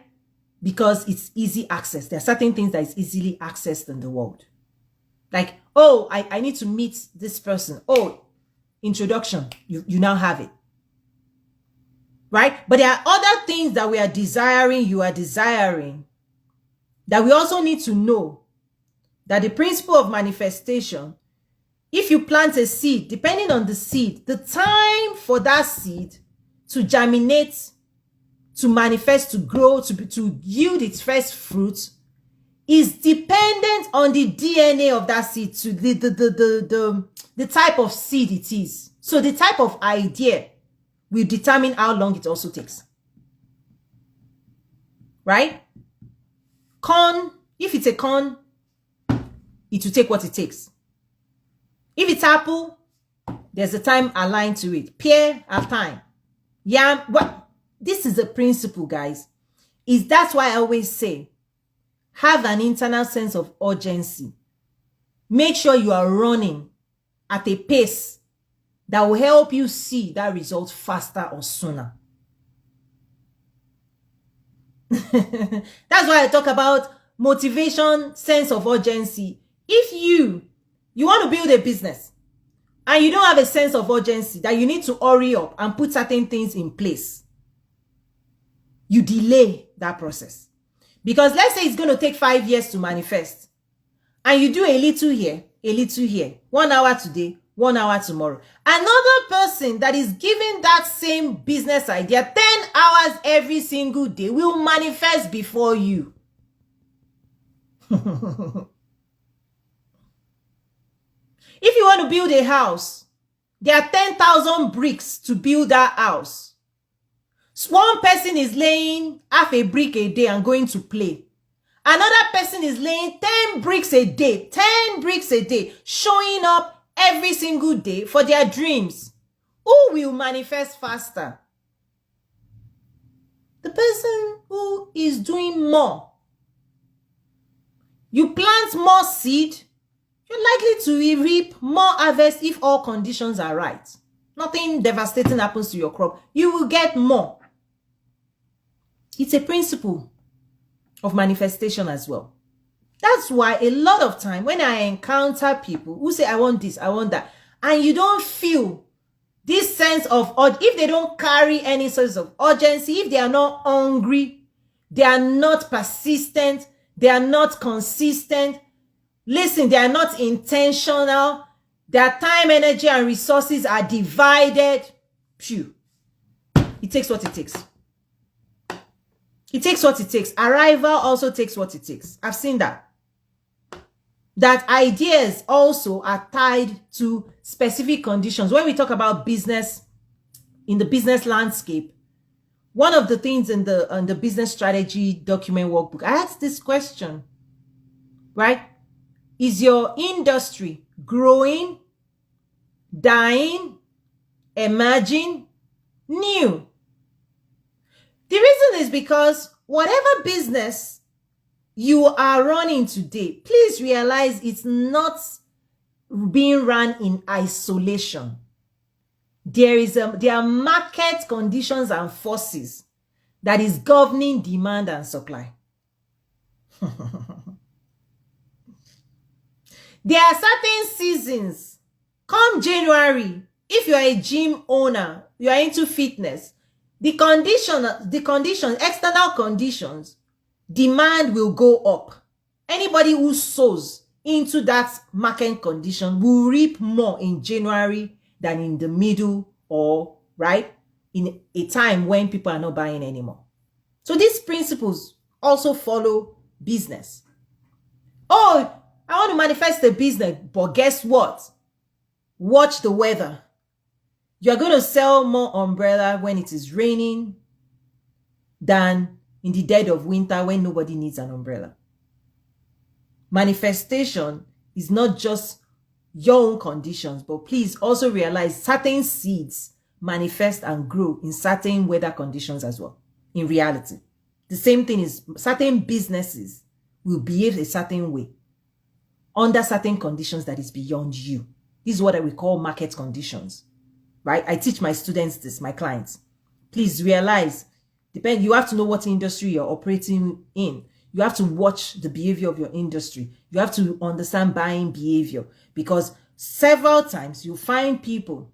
Speaker 1: Because it's easy access. There are certain things that is easily accessed in the world. Like, oh, I need to meet this person. Oh, introduction. You now have it. Right? But there are other things that we are desiring, you are desiring, that we also need to know that the principle of manifestation, if you plant a seed, depending on the seed, the time for that seed to germinate, to manifest, to grow, to yield its first fruit is dependent on the DNA of that seed, to the type of seed it is. So the type of idea will determine how long it also takes. Right? Corn, if it's a corn, it will take what it takes. If it's apple, there's a time aligned to it. Pear, have time. Yam, what? This is a principle, guys. That's why I always say, have an internal sense of urgency. Make sure you are running at a pace that will help you see that result faster or sooner. That's why I talk about motivation, sense of urgency. If you want to build a business and you don't have a sense of urgency that you need to hurry up and put certain things in place, you delay that process. Because let's say it's going to take 5 years to manifest, and you do a little here, 1 hour today, 1 hour tomorrow. Another person that is giving that same business idea 10 hours every single day will manifest before you. If you want to build a house, there are 10,000 bricks to build that house. So one person is laying half a brick a day and going to play. Another person is laying 10 bricks a day, 10 bricks a day, showing up every single day for their dreams. Who will manifest faster? The person who is doing more. You plant more seed, you're likely to reap more harvest if all conditions are right. Nothing devastating happens to your crop. You will get more. It's a principle of manifestation as well. That's why a lot of time when I encounter people who say, I want this, I want that, and you don't feel this sense of, if they don't carry any sense of urgency, if they are not hungry, they are not persistent, they are not consistent, listen, they are not intentional, their time, energy, and resources are divided, phew, it takes what it takes. It takes what it takes. Arrival also takes what it takes. I've seen that. That ideas also are tied to specific conditions. When we talk about business, in the business landscape, one of the things in the business strategy document workbook, I asked this question, right? Is your industry growing, dying, emerging, new? The reason is because whatever business you are running today, please realize it's not being run in isolation. There are market conditions and forces that is governing demand and supply. There are certain seasons. Come January, if you are a gym owner, you are into fitness, the conditions, external conditions, demand will go up. Anybody who sows into that market condition will reap more in January than in the middle or in a time when people are not buying anymore. So these principles also follow business. Oh, I want to manifest a business, but guess what? Watch the weather. You're going to sell more umbrella when it is raining than in the dead of winter when nobody needs an umbrella. Manifestation is not just your own conditions, but please also realize certain seeds manifest and grow in certain weather conditions as well. In reality, the same thing is certain businesses will behave a certain way under certain conditions that is beyond you. This is what we call market conditions, right? I teach my students this, my clients. Please realize, you have to know what industry you're operating in. You have to watch the behavior of your industry. You have to understand buying behavior, because several times you find people,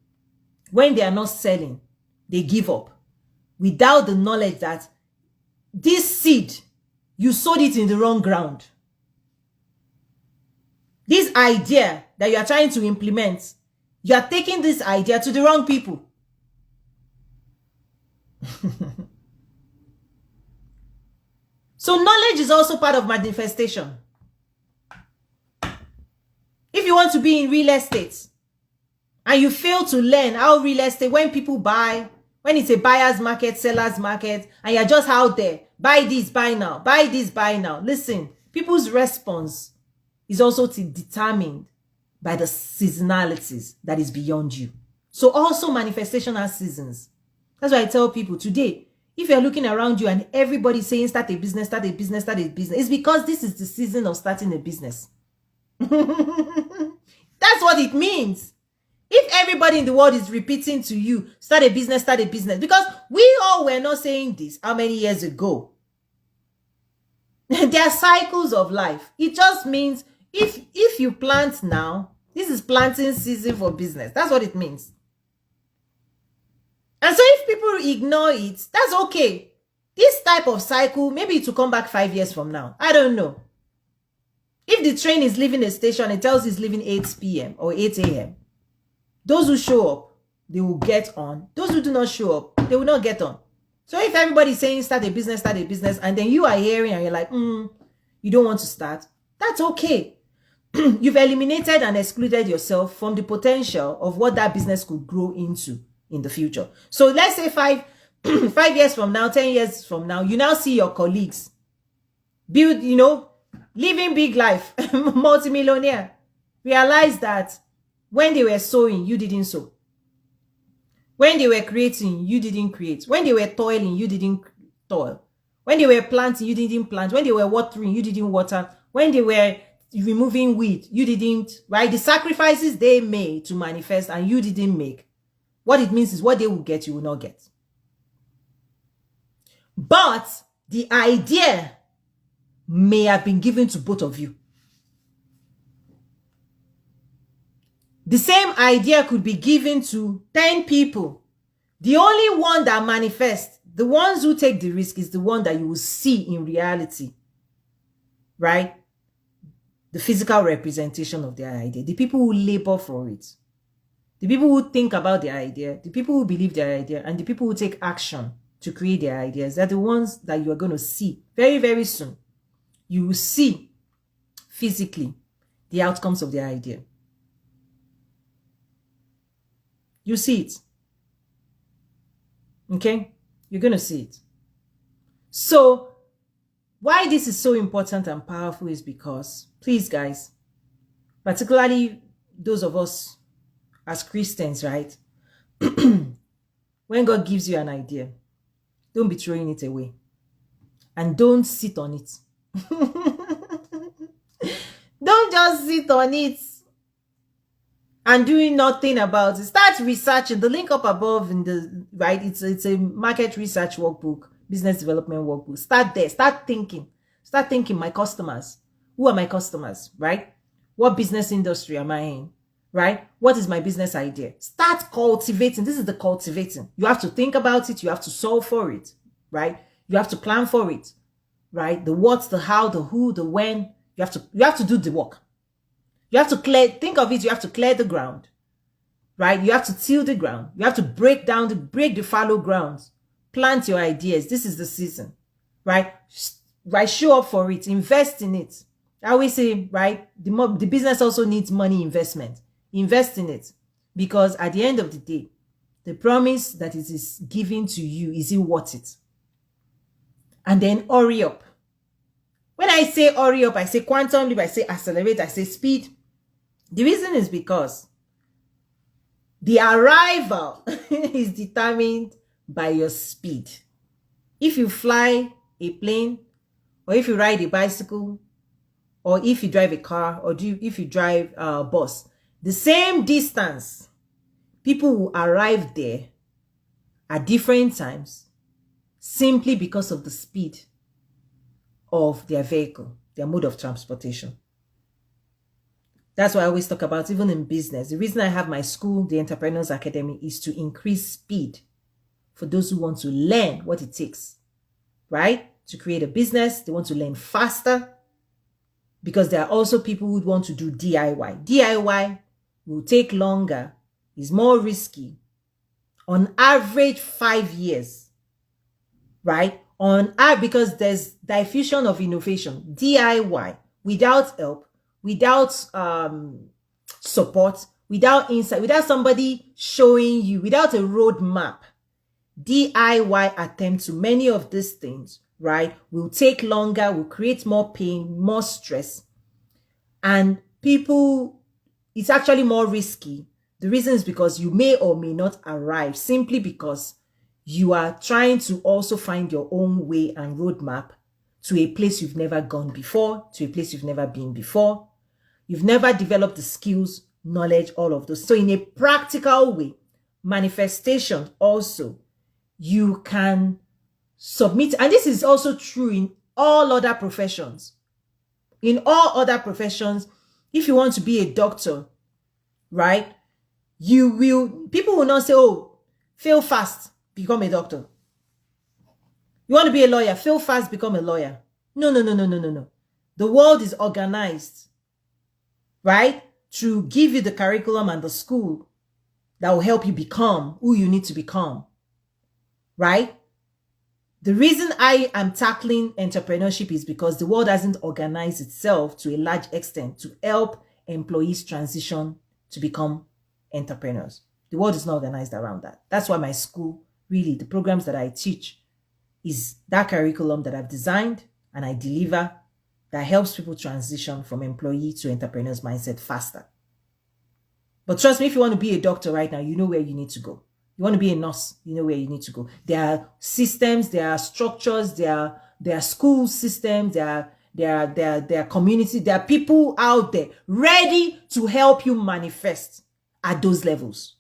Speaker 1: when they are not selling, they give up without the knowledge that this seed, you sowed it in the wrong ground. This idea that you are trying to implement, you are taking this idea to the wrong people. So knowledge is also part of manifestation. If you want to be in real estate and you fail to learn how real estate, when people buy, when it's a buyer's market, seller's market, and you're just out there, buy this, buy now, buy this, buy now. Listen, people's response is also determined by the seasonalities that is beyond you. So also manifestation has seasons. That's why I tell people today, if you're looking around you and everybody's saying start a business, start a business, start a business, it's because this is the season of starting a business. That's what it means. If everybody in the world is repeating to you, start a business, because we all were not saying this how many years ago? There are cycles of life. It just means if you plant now, this is planting season for business. That's what it means. And so if people ignore it, that's okay. This type of cycle, maybe it will come back 5 years from now. I don't know. If the train is leaving a station, it tells you it's leaving 8 p.m. or 8 a.m. Those who show up, they will get on. Those who do not show up, they will not get on. So if everybody's saying start a business, and then you are hearing and you're like, you don't want to start, that's okay. You've eliminated and excluded yourself from the potential of what that business could grow into in the future. So let's say 5 years from now, 10 years from now, you now see your colleagues build, living big life, multimillionaire. Realize that when they were sowing, you didn't sow. When they were creating, you didn't create. When they were toiling, you didn't toil. When they were planting, you didn't plant. When they were watering, you didn't water. When they were removing weed, you didn't, right? The sacrifices they made to manifest and you didn't make. What it means is what they will get, you will not get. But the idea may have been given to both of you. The same idea could be given to 10 people. The only one that manifests, the ones who take the risk, is the one that you will see in reality. Right? The physical representation of their idea. The people who labor for it. The people who think about their idea. The people who believe their idea. And the people who take action to create their ideas. They're the ones that you are going to see very, very soon. You will see physically the outcomes of their idea. You see it. Okay? You're going to see it. So, why this is so important and powerful is because, please guys, particularly those of us as Christians, right? When God gives you an idea, don't be throwing it away. And don't sit on it. Don't just sit on it and doing nothing about it. Start researching. The link up above in the right, it's a market research workbook, business development workbook. Start there. Start thinking. Start thinking, my customers. Who are my customers, right? What business industry am I in, right? What is my business idea? Start cultivating. This is the cultivating. You have to think about it. You have to solve for it, right? You have to plan for it, right? The what, the how, the who, the when. You have to do the work. You have to think of it, you have to clear the ground, right? You have to till the ground. You have to break the fallow grounds. Plant your ideas. This is the season, right? right? Show up for it, invest in it. I always say, right, the business also needs money investment. Invest in it, because at the end of the day, the promise that it is given to you, is it worth it? And then hurry up. When I say hurry up, I say quantum leap, I say accelerate, I say speed. The reason is because the arrival is determined by your speed. If you fly a plane, or if you ride a bicycle, or if you drive a car, or if you drive a bus, the same distance, people will arrive there at different times simply because of the speed of their vehicle, their mode of transportation. That's why I always talk about, even in business, the reason I have my school, the Entrepreneurs Academy, is to increase speed for those who want to learn what it takes, right? To create a business, they want to learn faster, because there are also people who want to do DIY. DIY will take longer, is more risky, on average 5 years, right? Because there's diffusion of innovation. DIY, without help, without support, without insight, without somebody showing you, without a roadmap, DIY attempt to many of these things, right, will take longer, will create more pain, more stress, and people, it's actually more risky. The reason is because you may or may not arrive, simply because you are trying to also find your own way and roadmap to a place you've never gone before, to a place you've never been before. You've never developed the skills, knowledge, all of those. So in a practical way, manifestation also, you can submit, and this is also true in all other professions. In all other professions, if you want to be a doctor, right, people will not say, oh, fail fast, become a doctor. You want to be a lawyer, fail fast, become a lawyer. No. The world is organized, right, to give you the curriculum and the school that will help you become who you need to become, right? The reason I am tackling entrepreneurship is because the world hasn't organized itself to a large extent to help employees transition to become entrepreneurs. The world is not organized around that. That's why my school, really, the programs that I teach, is that curriculum that I've designed and I deliver that helps people transition from employee to entrepreneur's mindset faster. But trust me, if you want to be a doctor right now, you know where you need to go. You want to be a nurse, you know where you need to go. There are systems, there are structures, there are school systems, there are community, there are people out there ready to help you manifest at those levels.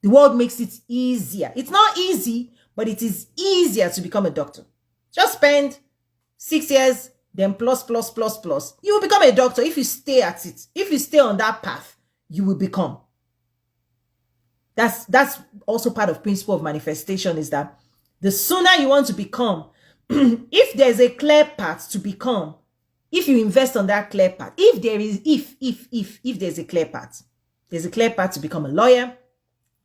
Speaker 1: The world makes it easier. It's not easy, but it is easier to become a doctor. Just spend 6 years, then plus. You will become a doctor if you stay at it. If you stay on that path, you will become. That's also part of principle of manifestation, is that the sooner you want to become, if there's a clear path to become, if you invest on that clear path, if there's a clear path, there's a clear path to become a lawyer,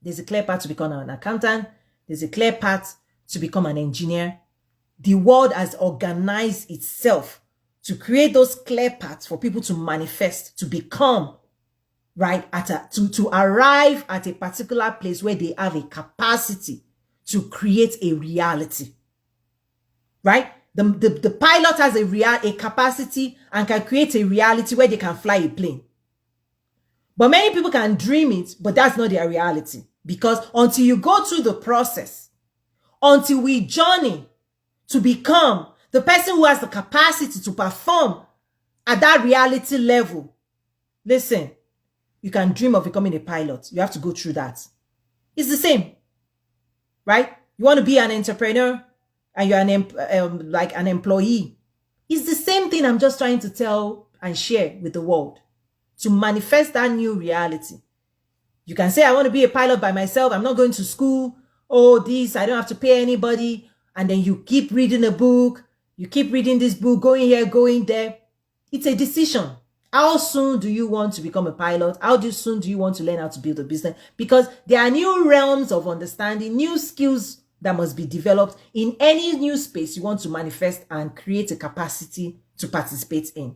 Speaker 1: there's a clear path to become an accountant, there's a clear path to become an engineer. The world has organized itself to create those clear paths for people to manifest, to become, right, to arrive at a particular place where they have a capacity to create a reality, right? The pilot has a capacity and can create a reality where they can fly a plane. But many people can dream it, but that's not their reality. Because until you go through the process, until we journey to become the person who has the capacity to perform at that reality level, listen, you can dream of becoming a pilot. You have to go through that. It's the same, right? You want to be an entrepreneur and you're an employee. It's the same thing I'm just trying to tell and share with the world to manifest that new reality. You can say, I want to be a pilot by myself. I'm not going to school. Oh, I don't have to pay anybody. And then you keep reading a book. You keep reading this book, going here, going there. It's a decision. How soon do you want to become a pilot? How soon do you want to learn how to build a business? Because there are new realms of understanding, new skills that must be developed in any new space you want to manifest and create a capacity to participate in.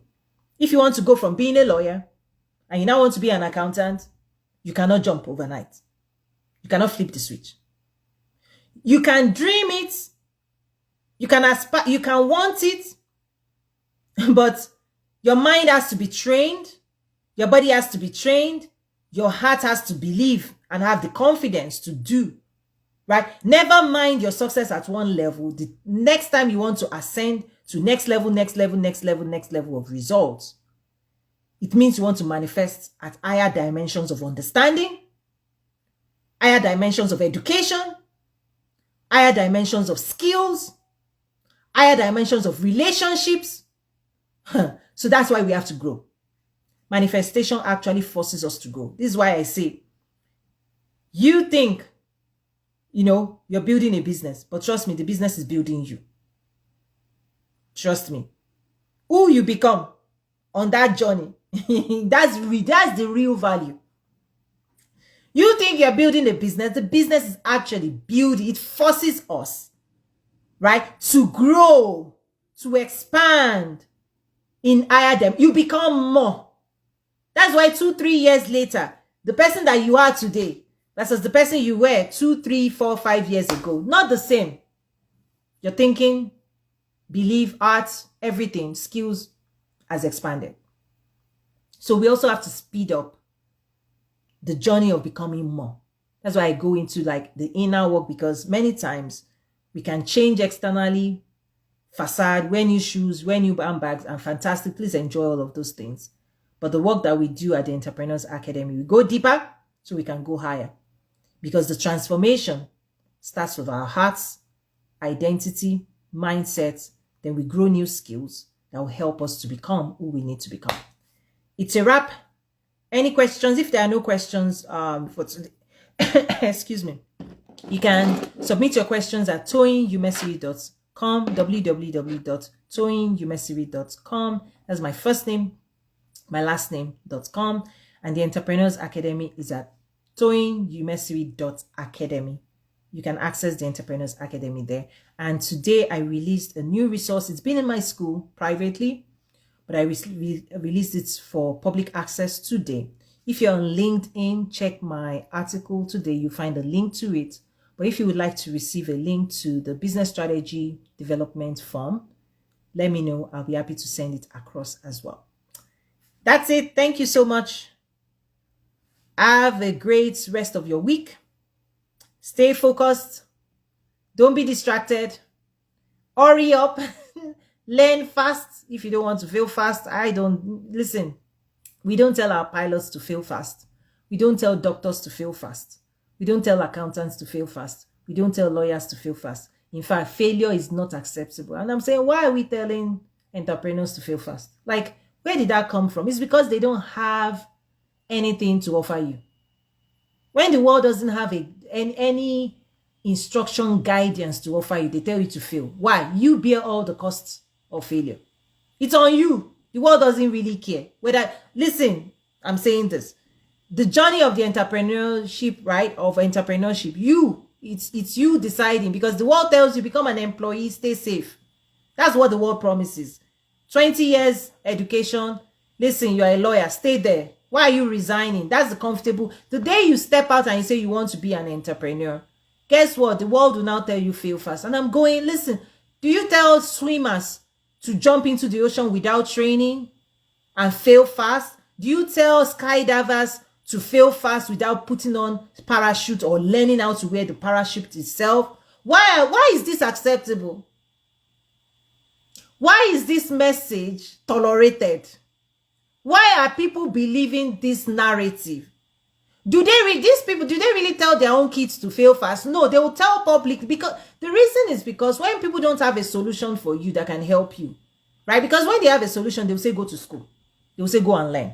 Speaker 1: If you want to go from being a lawyer and you now want to be an accountant, you cannot jump overnight. You cannot flip the switch. You can dream it, you can aspire, you can want it, but your mind has to be trained, your body has to be trained, your heart has to believe and have the confidence to do, right? Never mind your success at one level. The next time you want to ascend to next level of results, it means you want to manifest at higher dimensions of understanding, higher dimensions of education, higher dimensions of skills, higher dimensions of relationships. So that's why we have to grow. Manifestation actually forces us to grow. This is why I say, you think, you're building a business, but trust me, the business is building you. Trust me. Who you become on that journey, that's the real value. You think you're building a business, the business is actually building. It forces us, right, to grow, to expand in higher them. You become more. That's why 2-3 years later, the person that you are today versus the person you were 2, 3, 4, 5 years ago, not the same. Your thinking, belief, art, everything, skills has expanded. So we also have to speed up the journey of becoming more. That's why I go into like the inner work, because many times we can change externally, facade, wear new shoes, wear new handbags, and fantastic. Please enjoy all of those things. But the work that we do at the Entrepreneurs Academy, we go deeper so we can go higher. Because the transformation starts with our hearts, identity, mindset. Then we grow new skills that will help us to become who we need to become. It's a wrap. Any questions? If there are no questions for today, excuse me, you can submit your questions at toyinumesiri.com, www.toyinumesiri.com. That's my first name, my last name.com. And the Entrepreneurs Academy is at toyinumesiri.academy. You can access the Entrepreneurs Academy there. And today I released a new resource. It's been in my school privately, but I released it for public access today. If you're on LinkedIn, check my article today. You find a link to it. But if you would like to receive a link to the business strategy development form, let me know. I'll be happy to send it across as well. That's it. Thank you so much. Have a great rest of your week. Stay focused. Don't be distracted. Hurry up. Learn fast. If you don't want to fail fast, listen. We don't tell our pilots to fail fast. We don't tell doctors to fail fast. We don't tell accountants to fail fast. We don't tell lawyers to fail fast. In fact, failure is not acceptable. And I'm saying, why are we telling entrepreneurs to fail fast? Like, where did that come from? It's because they don't have anything to offer you. When the world doesn't have any instruction guidance to offer you, they tell you to fail. Why? You bear all the costs of failure. It's on you. The world doesn't really care. Listen, I'm saying this. The journey of the entrepreneurship, right? Of entrepreneurship, it's you deciding, because the world tells you become an employee, stay safe. That's what the world promises. 20 years education. Listen, you're a lawyer, stay there. Why are you resigning? That's the comfortable. The day you step out and you say you want to be an entrepreneur, guess what? The world will now tell you fail fast. And I'm going, listen, do you tell swimmers to jump into the ocean without training and fail fast? Do you tell skydivers to fail fast without putting on parachute or learning how to wear the parachute itself? Why is this acceptable? Why is this message tolerated? Why are people believing this narrative? Do they really tell their own kids to fail fast? No, they will tell public, because the reason is because when people don't have a solution for you that can help you, right? Because when they have a solution, they'll say, go to school. They'll say, go and learn.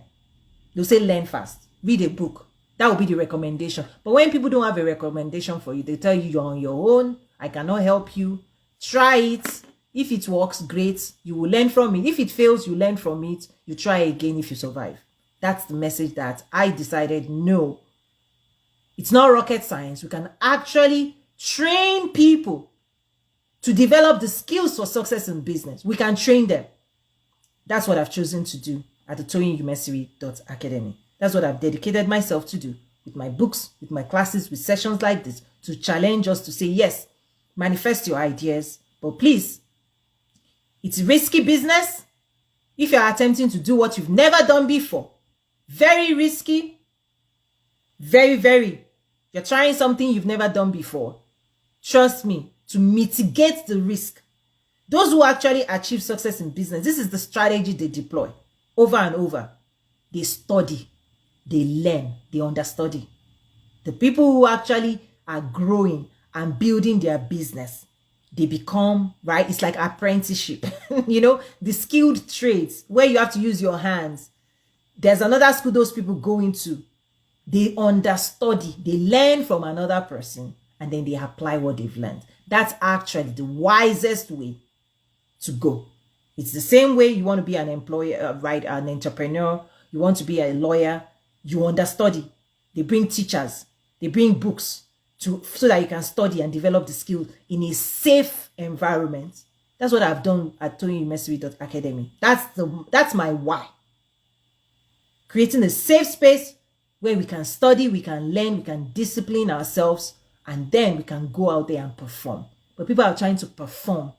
Speaker 1: They'll say, learn fast. Read a book. That will be the recommendation. But when people don't have a recommendation for you, they tell you you're on your own. I cannot help you. Try it. If it works, great. You will learn from it. If it fails, you learn from it. You try again if you survive. That's the message that I decided, no. It's not rocket science. We can actually train people to develop the skills for success in business. We can train them. That's what I've chosen to do at the Toyin Umesiri Academy. That's what I've dedicated myself to do with my books, with my classes, with sessions like this, to challenge us to say, yes, manifest your ideas, but please, it's risky business. If you're attempting to do what you've never done before, very risky, very, you're trying something you've never done before. Trust me, to mitigate the risk, those who actually achieve success in business, this is the strategy they deploy over and over. They study, they learn, they understudy. The people who actually are growing and building their business, they become, right? It's like apprenticeship, you know, the skilled trades where you have to use your hands. There's another school those people go into. They understudy, they learn from another person, and then they apply what they've learned. That's actually the wisest way to go. It's the same way you want to be an employer, right? An entrepreneur. You want to be a lawyer. You understudy. They bring teachers. They bring books so that you can study and develop the skill in a safe environment. That's what I've done at Toyin Umesiri Academy. That's my why. Creating a safe space where we can study, we can learn, we can discipline ourselves, and then we can go out there and perform. But people are trying to perform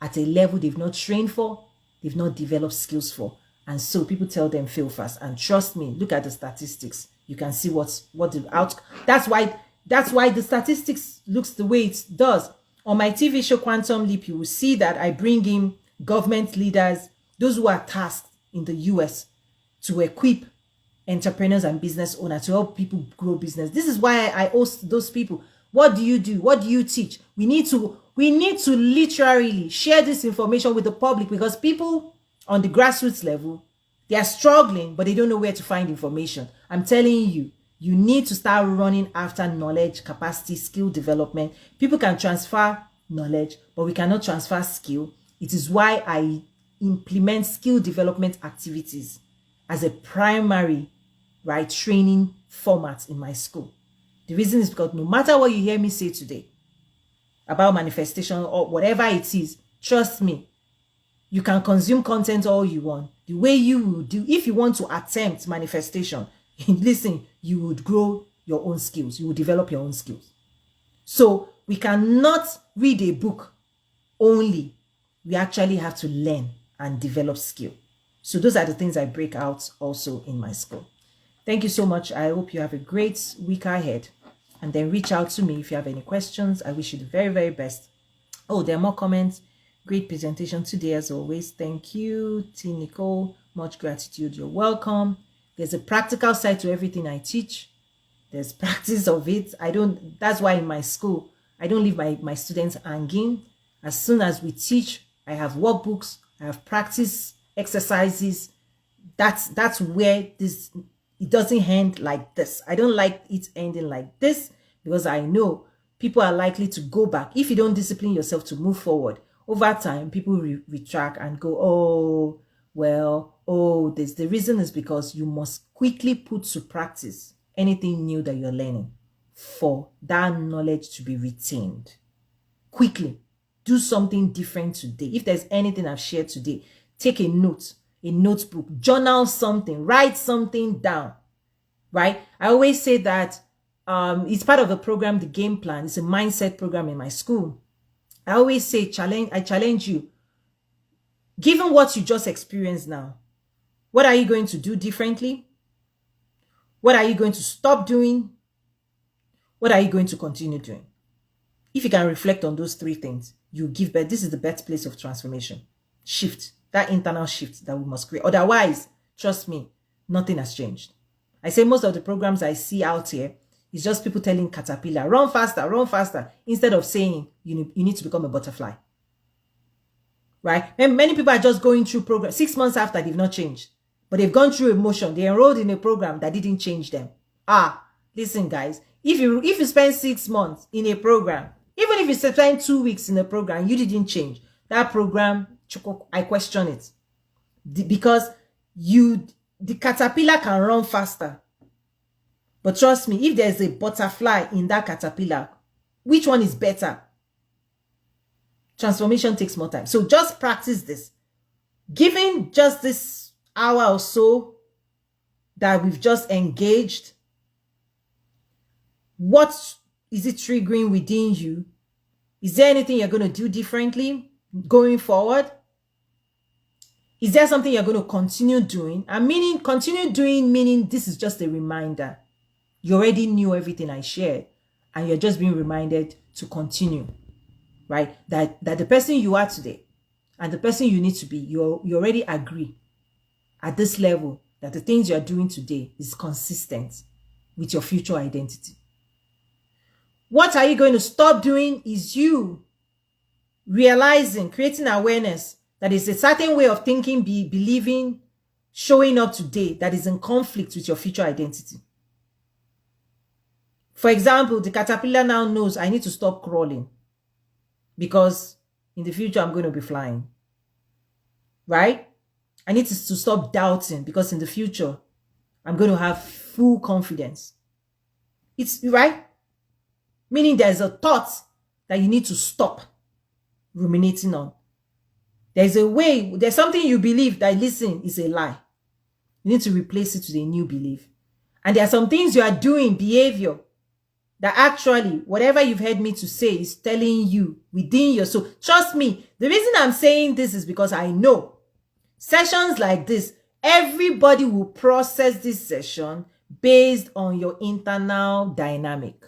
Speaker 1: at a level they've not trained for, they've not developed skills for. And so people tell them fail fast. And trust me, look at the statistics. You can see what the outcome. That's why the statistics looks the way it does. On my TV show Quantum Leap, you will see that I bring in government leaders, those who are tasked in the US to equip entrepreneurs and business owners to help people grow business. This is why I host those people. What do you do? What do you teach? We need to literally share this information with the public, because people on the grassroots level, they are struggling, but they don't know where to find information. I'm telling you, you need to start running after knowledge, capacity, skill development. People can transfer knowledge, but we cannot transfer skill. It is why I implement skill development activities as a primary, right, training format in my school. The reason is because no matter what you hear me say today about manifestation or whatever it is, trust me, you can consume content all you want. The way you will do, if you want to attempt manifestation, listen, you would grow your own skills. You will develop your own skills. So we cannot read a book only. We actually have to learn and develop skill. So those are the things I break out also in my school. Thank you so much. I hope you have a great week ahead. And then reach out to me if you have any questions. I wish you the very, very best. Oh, there are more comments. Great presentation today as always. Thank you. T. Nicole, much gratitude. You're welcome. There's a practical side to everything I teach. There's practice of it. That's why in my school, I don't leave my students hanging. As soon as we teach, I have workbooks, I have practice exercises. That's where it doesn't end like this. I don't like it ending like this, because I know people are likely to go back. If you don't discipline yourself to move forward, over time, people retract and go, the reason is because you must quickly put to practice anything new that you're learning for that knowledge to be retained. Quickly, do something different today. If there's anything I've shared today, take a note, a notebook, journal something, write something down, right? I always say that it's part of the program, the game plan. It's a mindset program in my school. I always say, I challenge you. Given what you just experienced now, what are you going to do differently? What are you going to stop doing? What are you going to continue doing? If you can reflect on those three things, you give birth. This is the birthplace of transformation. Shift, that internal shift that we must create. Otherwise, trust me, nothing has changed. I say most of the programs I see out here is just people telling caterpillar, run faster, instead of saying you need to become a butterfly. Right? And many people are just going through program 6 months after they've not changed. But they've gone through emotion. They enrolled in a program that didn't change them. Listen, guys, if you spend 6 months in a program, even if you spend 2 weeks in a program, you didn't change. That program, I question it. Because the caterpillar can run faster. But trust me, if there's a butterfly in that caterpillar, which one is better? Transformation takes more time. So just practice this. Given just this hour or so that we've just engaged, what is it triggering within you? Is there anything you're going to do differently going forward? Is there something you're going to continue doing? And meaning, continue doing, meaning this is just a reminder. You already knew everything I shared, and you're just being reminded to continue, right? That the person you are today and the person you need to be, you already agree at this level that the things you're doing today is consistent with your future identity. What are you going to stop doing is you realizing, creating awareness that is a certain way of thinking, believing, showing up today that is in conflict with your future identity. For example, the caterpillar now knows I need to stop crawling because in the future I'm going to be flying. Right? I need to stop doubting because in the future I'm going to have full confidence. It's right? Meaning there's a thought that you need to stop ruminating on. There's a way, there's something you believe that, listen, is a lie. You need to replace it with a new belief. And there are some things you are doing, behavior, that actually, whatever you've heard me to say is telling you within your soul. Trust me, the reason I'm saying this is because I know sessions like this, everybody will process this session based on your internal dynamic.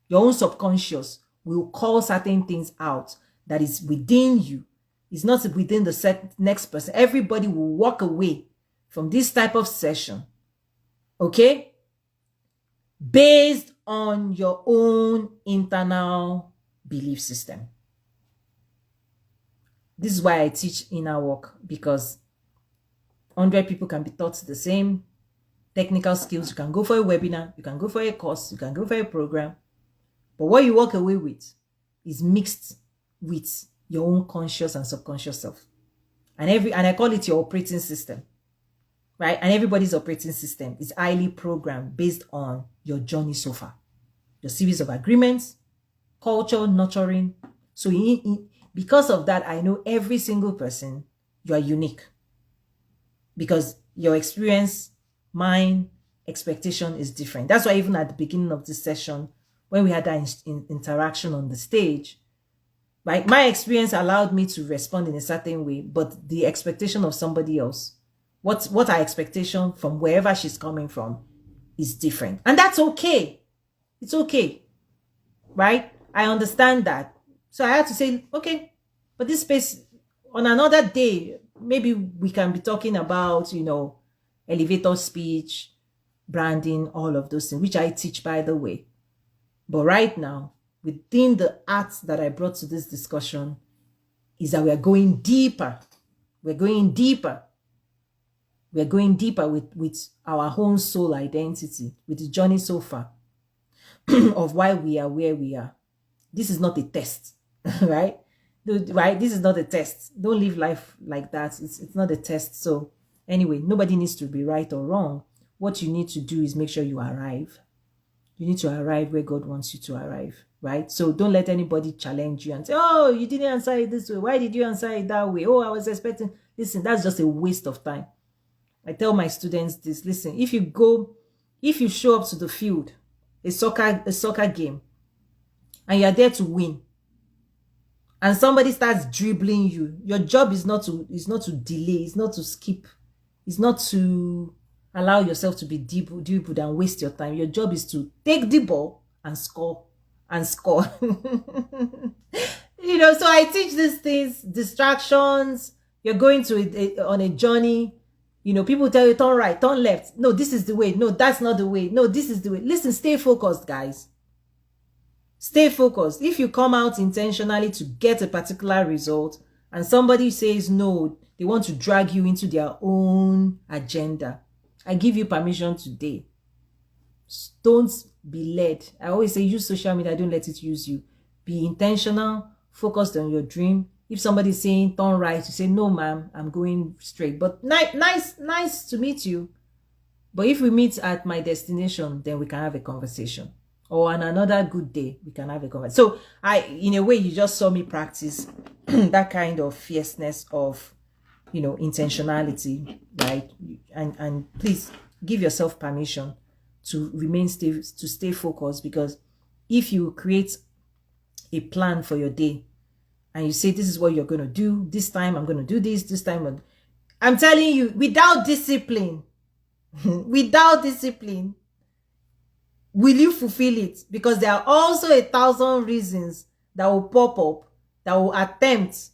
Speaker 1: Your own subconscious will call certain things out that is within you. It's not within the next person. Everybody will walk away from this type of session, okay, based on your own internal belief system. This is why I teach inner work, because 100 people can be taught the same technical skills. You can go for a webinar, you can go for a course, you can go for a program, but what you walk away with is mixed with your own conscious and subconscious self. And I call it your operating system. Right? And everybody's operating system is highly programmed based on your journey so far. Your series of agreements, culture, nurturing. So because of that, I know every single person, you are unique. Because your experience, mine, expectation is different. That's why even at the beginning of this session, when we had that interaction on the stage, right, my experience allowed me to respond in a certain way, but the expectation of somebody else, what our expectation from wherever she's coming from is different. And that's okay. It's okay. Right? I understand that. So I had to say, okay, but this space, on another day, maybe we can be talking about, elevator speech, branding, all of those things, which I teach, by the way. But right now, within the art that I brought to this discussion is that we are going deeper. We're going deeper. We're going deeper with our own soul identity, with the journey so far of why we are where we are. This is not a test, right? Right? This is not a test. Don't live life like that. It's not a test. So anyway, nobody needs to be right or wrong. What you need to do is make sure you arrive. You need to arrive where God wants you to arrive, right? So don't let anybody challenge you and say, oh, you didn't answer it this way. Why did you answer it that way? Oh, I was expecting. Listen, that's just a waste of time. I tell my students this, listen, if you show up to the field, a soccer game, and you're there to win, and somebody starts dribbling you, your job is not to delay, it's not to skip, it's not to allow yourself to be dribbled and waste your time. Your job is to take the ball and score. So I teach these things, distractions. You're going on a journey. People tell you, turn right, turn left. No, this is the way. No, that's not the way. No, this is the way. Listen, stay focused, guys. Stay focused. If you come out intentionally to get a particular result and somebody says no, they want to drag you into their own agenda, I give you permission today. Don't be led. I always say use social media. Don't let it use you. Be intentional, focused on your dream. If somebody's saying turn right, you say, no, ma'am, I'm going straight. But nice to meet you. But if we meet at my destination, then we can have a conversation. or on another good day, we can have a conversation. So in a way, you just saw me practice that kind of fierceness of, intentionality, right? And please give yourself permission to stay focused, because if you create a plan for your day and you say, this is what you're going to do, this time I'm going to do this time, I'm telling you, without discipline, without discipline, will you fulfill it? Because there are also 1,000 reasons that will pop up that will attempt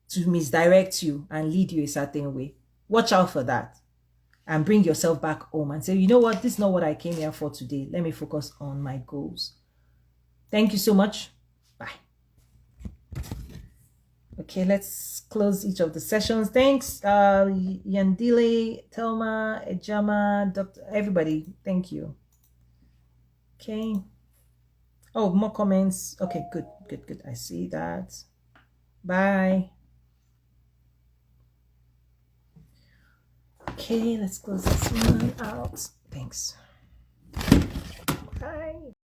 Speaker 1: to misdirect you and lead you a certain way. Watch out for that and bring yourself back home and say, you know what, this is not what I came here for today. Let me focus on my goals. Thank you so much. Bye. Okay, let's close each of the sessions. Thanks, Yandile, Telma, Ejama, Dr. Everybody. Thank you. Okay. Oh, more comments. Okay, good. I see that. Bye. Okay, let's close this one out. Thanks. Bye.